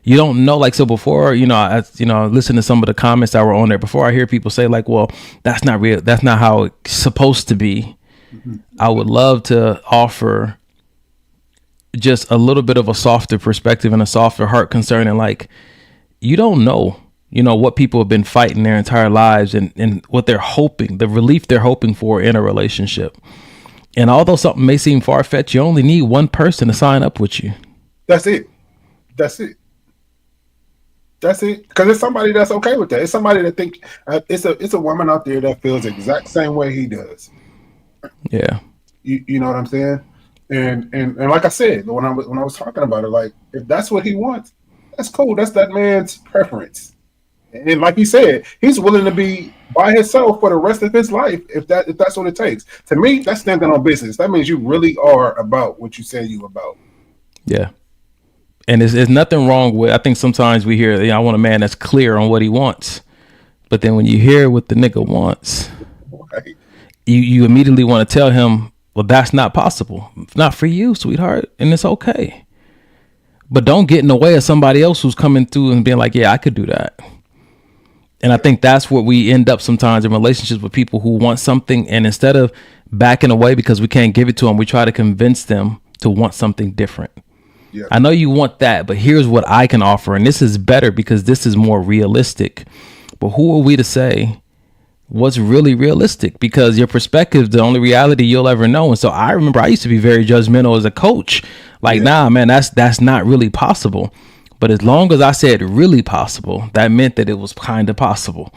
You don't know, like, so before, I listen to some of the comments that were on there before I hear people say like, well, that's not real. That's not how it's supposed to be. I would love to offer just a little bit of a softer perspective and a softer heart concerning, like, you don't know, what people have been fighting their entire lives and what they're hoping, the relief they're hoping for in a relationship. And although something may seem far-fetched, you only need one person to sign up with you. That's it. Because it's somebody that's okay with that. It's somebody that think it's a woman out there that feels the exact same way he does. Yeah. You know what I'm saying? And like I said, when I was talking about it, like, if that's what he wants, that's cool. That's that man's preference. And like you said, he's willing to be by himself for the rest of his life if that's what it takes. To me, that's standing on business. That means you really are about what you say you about. Yeah. And there's nothing wrong with, I think sometimes we hear, I want a man that's clear on what he wants. But then when you hear what the nigga wants, right, you immediately want to tell him, well, that's not possible. It's not for you, sweetheart. And it's okay. But don't get in the way of somebody else who's coming through and being like, yeah, I could do that. And I think that's where we end up sometimes in relationships with people who want something. And instead of backing away because we can't give it to them, we try to convince them to want something different. Yeah. I know you want that, but here's what I can offer. And this is better because this is more realistic. But who are we to say what's really realistic? Because your perspective is the only reality you'll ever know. And so I remember I used to be very judgmental as a coach. Like, nah, man, that's not really possible. But as long as I said really possible, that meant that it was kind of possible.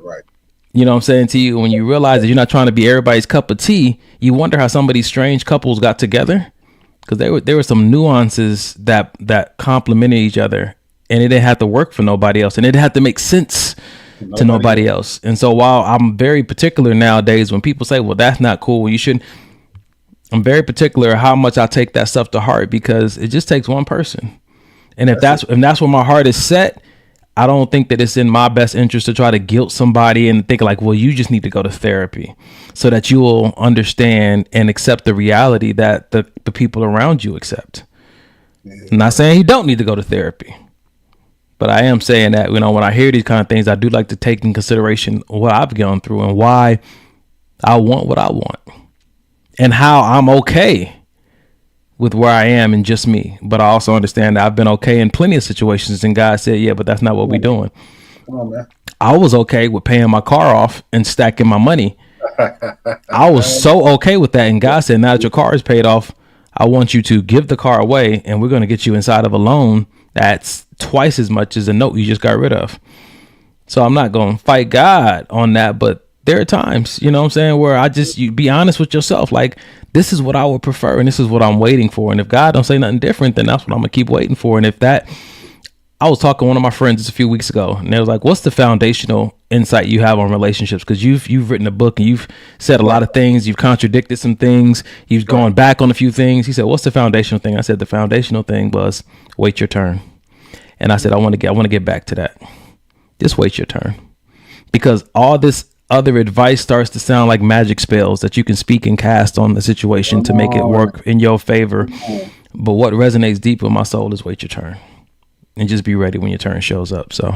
Right. You know what I'm saying to you? When you realize that you're not trying to be everybody's cup of tea, you wonder how some of these strange couples got together. Because there were some nuances that complemented each other, and it didn't have to work for nobody else, and it had to make sense to nobody else. And so while I'm very particular nowadays when people say, well, that's not cool, well, you shouldn't, I'm very particular how much I take that stuff to heart, because it just takes one person. And if that's where my heart is set, I don't think that it's in my best interest to try to guilt somebody and think like, well, you just need to go to therapy so that you will understand and accept the reality that the people around you accept. I'm not saying you don't need to go to therapy, but I am saying that, when I hear these kind of things, I do like to take in consideration what I've gone through and why I want what I want and how I'm okay with where I am and just me. But I also understand that I've been okay in plenty of situations and God said, yeah, but that's not what we're doing. Come on, man. I was okay with paying my car off and stacking my money. I was so okay with that. And God said, now that your car is paid off, I want you to give the car away and we're going to get you inside of a loan that's twice as much as the note you just got rid of. So I'm not going to fight God on that, but there are times, you know what I'm saying, where you be honest with yourself. Like, this is what I would prefer and this is what I'm waiting for. And if God don't say nothing different, then that's what I'm gonna keep waiting for. And if that, I was talking to one of my friends just a few weeks ago, and they was like, what's the foundational insight you have on relationships? Because you've written a book and you've said a lot of things, you've contradicted some things, you've gone back on a few things. He said, what's the foundational thing? I said, the foundational thing was wait your turn. And I said, I want to get back to that. Just wait your turn. Because all this other advice starts to sound like magic spells that you can speak and cast on the situation to make it work in your favor. But what resonates deep with my soul is wait your turn and just be ready when your turn shows up. So,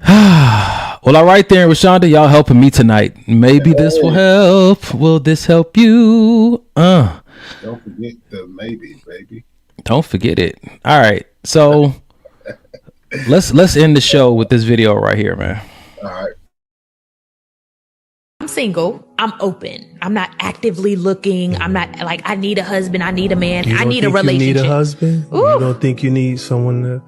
well, all right there, Rashonda, y'all helping me tonight. Maybe this will help. Will this help you? Don't forget the maybe, baby. Don't forget it. All right. So let's end the show with this video right here, man. All right. I'm single. I'm open. I'm not actively looking. I'm not like, I need a husband. I need a man. I need a relationship. You need a husband? Ooh. You don't think you need someone to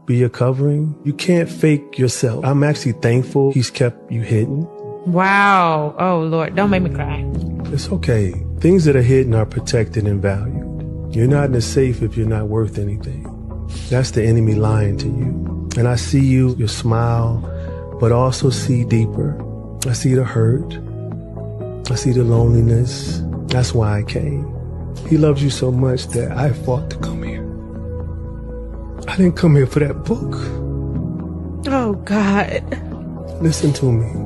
be your covering? You can't fake yourself. I'm actually thankful he's kept you hidden. Wow. Oh, Lord. Don't make me cry. It's okay. Things that are hidden are protected and valued. You're not in the safe if you're not worth anything. That's the enemy lying to you. And I see you, your smile, but also see deeper. I see the hurt. I see the loneliness. That's why I came. He loves you so much that I fought to come here. I didn't come here for that book. Oh, God. Listen to me.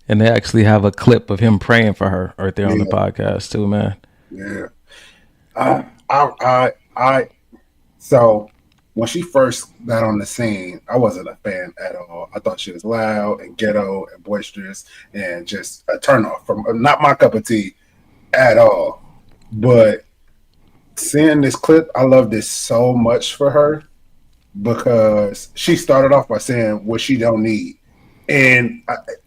And they actually have a clip of him praying for her right there on the podcast too, man. Yeah. So when she first got on the scene, I wasn't a fan at all. I thought she was loud and ghetto and boisterous and just a turnoff from not my cup of tea at all. But seeing this clip, I love this so much for her because she started off by saying what she don't need. And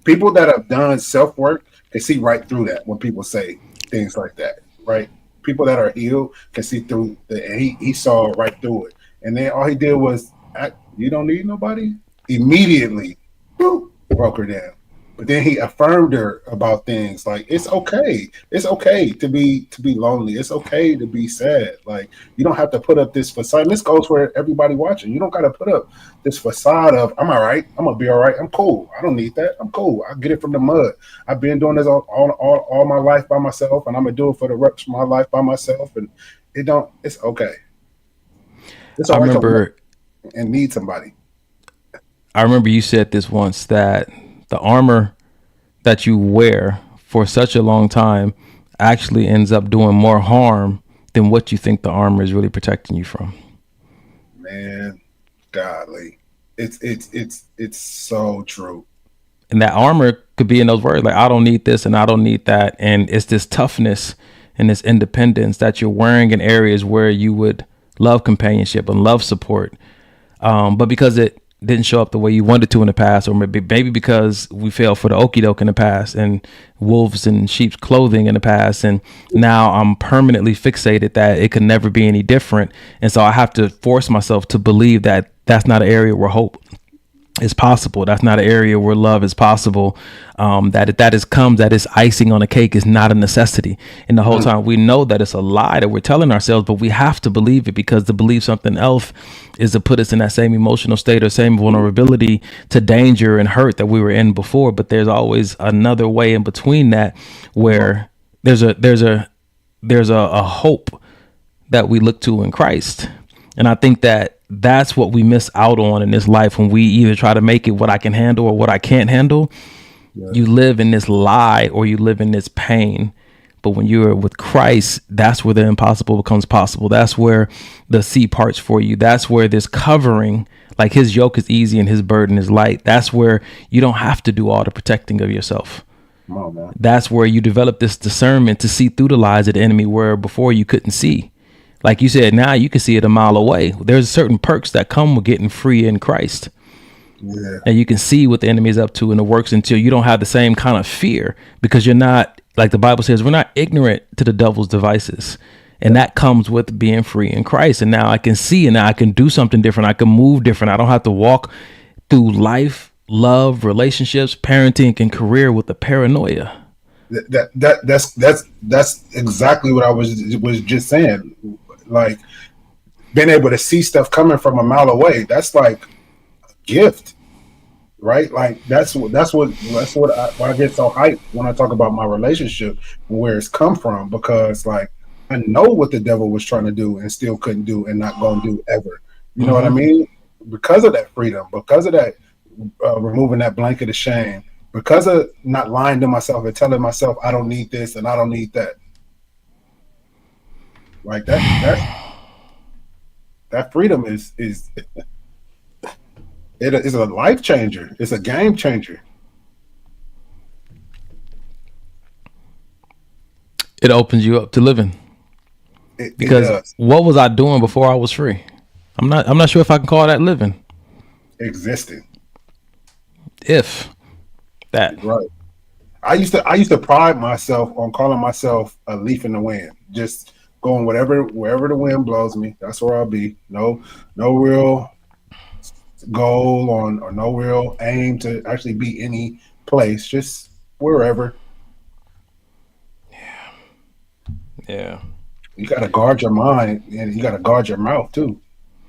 people that have done self-work can see right through that when people say things like that, right? People that are healed can see through the, he saw right through it. And then all he did was, you don't need nobody? Immediately, boop, broke her down. But then he affirmed her about things like it's okay. It's okay to be lonely. It's okay to be sad. Like you don't have to put up this facade. And this goes for everybody watching. You don't got to put up this facade of I'm all right. I'm gonna be all right. I'm cool. I don't need that. I'm cool. I'll get it from the mud. I've been doing this all my life by myself, and I'm gonna do it for the rest of my life by myself. And it's okay. It's all right. I remember and need somebody. I remember you said this once that the armor that you wear for such a long time actually ends up doing more harm than what you think the armor is really protecting you from. Man, godly. It's so true. And that armor could be in those words like, I don't need this and I don't need that. And it's this toughness and this independence that you're wearing in areas where you would love companionship and love support. But because it didn't show up the way you wanted to in the past, or maybe because we fell for the okie doke in the past and wolves in sheep's clothing in the past. And now I'm permanently fixated that it could never be any different. And so I have to force myself to believe that that's not an area where hope is possible. That's not an area where love is possible. That is icing on a cake is not a necessity. And the whole time we know that it's a lie that we're telling ourselves, but we have to believe it, because to believe something else is to put us in that same emotional state or same vulnerability to danger and hurt that we were in before. But there's always another way in between that, where there's a hope that we look to in Christ. And I think that's what we miss out on in this life when we either try to make it what I can handle or what I can't handle. Yeah. You live in this lie or you live in this pain. But when you're with Christ, that's where the impossible becomes possible. That's where the sea parts for you. That's where this covering, like his yoke is easy and his burden is light. That's where you don't have to do all the protecting of yourself. Come on, man. That's where you develop this discernment to see through the lies of the enemy, where before you couldn't see. Like you said, now you can see it a mile away. There's certain perks that come with getting free in Christ. Yeah. And you can see what the enemy is up to in the works until you don't have the same kind of fear, because you're not, like the Bible says, we're not ignorant to the devil's devices. And that comes with being free in Christ. And now I can see, and now I can do something different. I can move different. I don't have to walk through life, love, relationships, parenting, and career with the paranoia. That's exactly what I was just saying. Like being able to see stuff coming from a mile away, that's like a gift, right? Like that's what I get so hyped when I talk about my relationship and where it's come from, because like I know what the devil was trying to do and still couldn't do and not gonna do ever. You know what I mean? Because of that freedom, because of that removing that blanket of shame, because of not lying to myself and telling myself I don't need this and I don't need that. Like that freedom is a life changer. It's a game changer. It opens you up to living. Because what was I doing before I was free? I'm not sure if I can call that living. Existing. If that. Right. I used to pride myself on calling myself a leaf in the wind. Just going wherever the wind blows me, that's where I'll be. No real goal or no real aim to actually be any place, just wherever. Yeah. You got to guard your mind, and you got to guard your mouth too,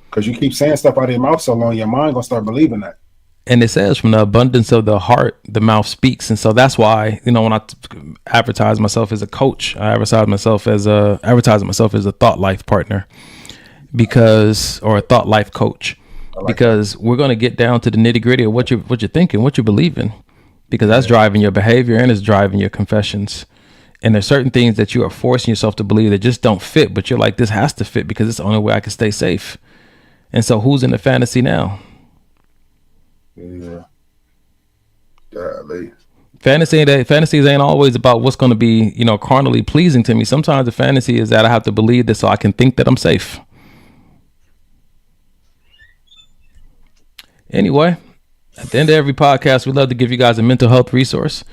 because you keep saying stuff out of your mouth so long, your mind gonna start believing that. And it says from the abundance of the heart, the mouth speaks. And so that's why, when I advertise myself as a coach, I advertise myself as a thought life partner, or a thought life coach, because we're going to get down to the nitty gritty of what you're thinking, what you're believing, because that's driving your behavior and it's driving your confessions. And there's certain things that you are forcing yourself to believe that just don't fit, but you're like, this has to fit because it's the only way I can stay safe. And so who's in the fantasy now? Yeah. Golly. Fantasies ain't always about what's going to be, carnally pleasing to me. Sometimes the fantasy is that I have to believe this so I can think that I'm safe. Anyway, at the end of every podcast, we love to give you guys a mental health resource,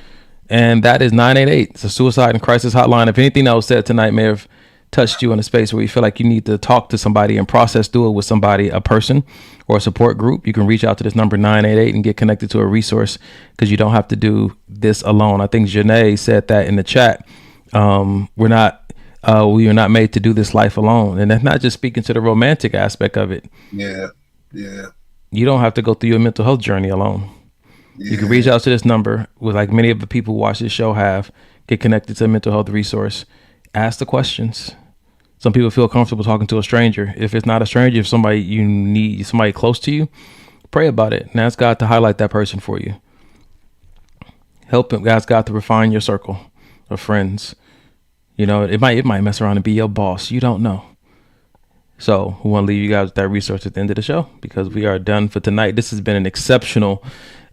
and that is 988. It's a suicide and crisis hotline. If anything that was said tonight may have touched you in a space where you feel like you need to talk to somebody and process through it with somebody, a person or a support group, you can reach out to this number 988 and get connected to a resource, because you don't have to do this alone. I think Janae said that in the chat. We are not made to do this life alone. And that's not just speaking to the romantic aspect of it. Yeah. You don't have to go through your mental health journey alone. Yeah. You can reach out to this number with, like many of the people who watch this show have, get connected to a mental health resource, ask the questions. Some people feel comfortable talking to a stranger. If it's not a stranger, if somebody you need, somebody close to you, pray about it and ask God to highlight that person for you. Help him, ask God to refine your circle of friends. You know, it might mess around and be your boss. You don't know. So we want to leave you guys with that resource at the end of the show, because we are done for tonight. This has been an exceptional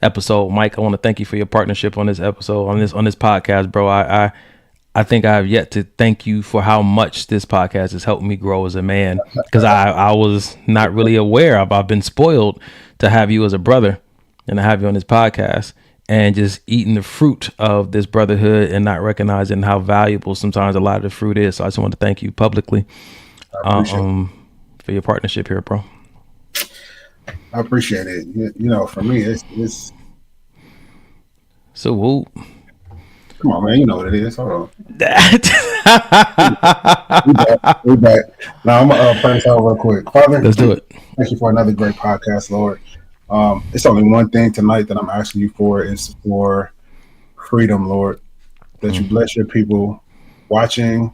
episode. Mike, I want to thank you for your partnership on this episode, on this podcast, bro. I think I have yet to thank you for how much this podcast has helped me grow as a man, because I was not really aware of. I've been spoiled to have you as a brother and to have you on this podcast, and just eating the fruit of this brotherhood and not recognizing how valuable sometimes a lot of the fruit is. So I just want to thank you publicly for your partnership here, bro. I appreciate it. You know, for me, it's so whoop. Come on, man. You know what it is. Hold on. we back. Now, I'm going to pray this out real quick. Father, let's do it. Thank you for another great podcast, Lord. It's only one thing tonight that I'm asking you for, is for freedom, Lord. That you bless your people watching,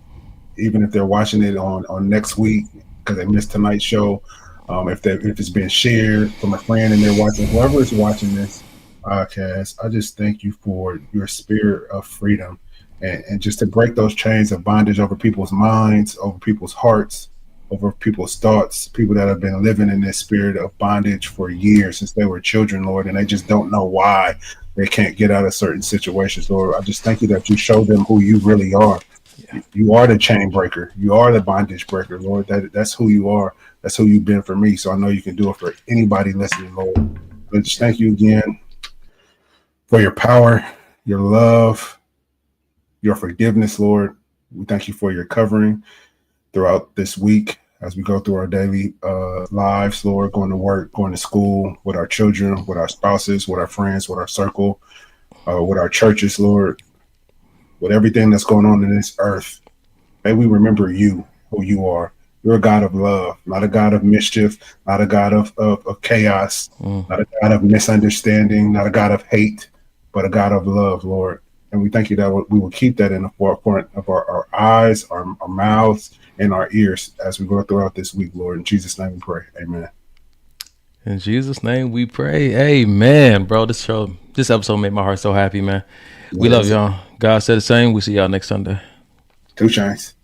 even if they're watching it on next week because they missed tonight's show. If it's been shared from a friend and they're watching, whoever is watching this podcast, I just thank you for your spirit of freedom and just to break those chains of bondage over people's minds, over people's hearts, over people's thoughts, people that have been living in this spirit of bondage for years since they were children, Lord, and they just don't know why they can't get out of certain situations, Lord. I just thank you that you show them who you really are. Yeah. You are the chain breaker. You are the bondage breaker, Lord. That's who you are. That's who you've been for me. So I know you can do it for anybody listening, Lord. But just thank you again for your power, your love, your forgiveness, Lord. We thank you for your covering throughout this week as we go through our daily lives, Lord, going to work, going to school, with our children, with our spouses, with our friends, with our circle, with our churches, Lord, with everything that's going on in this earth. May we remember you, who you are. You're a God of love, not a God of mischief, not a God of chaos, not a God of misunderstanding, not a God of hate, but a God of love, Lord. And we thank you that we will keep that in the forefront of our eyes, our mouths, and our ears as we go throughout this week, Lord. In Jesus' name we pray. Amen. In Jesus' name we pray. Amen, bro. This episode made my heart so happy, man. We love y'all. God said the same. We see y'all next Sunday. 2 Chainz.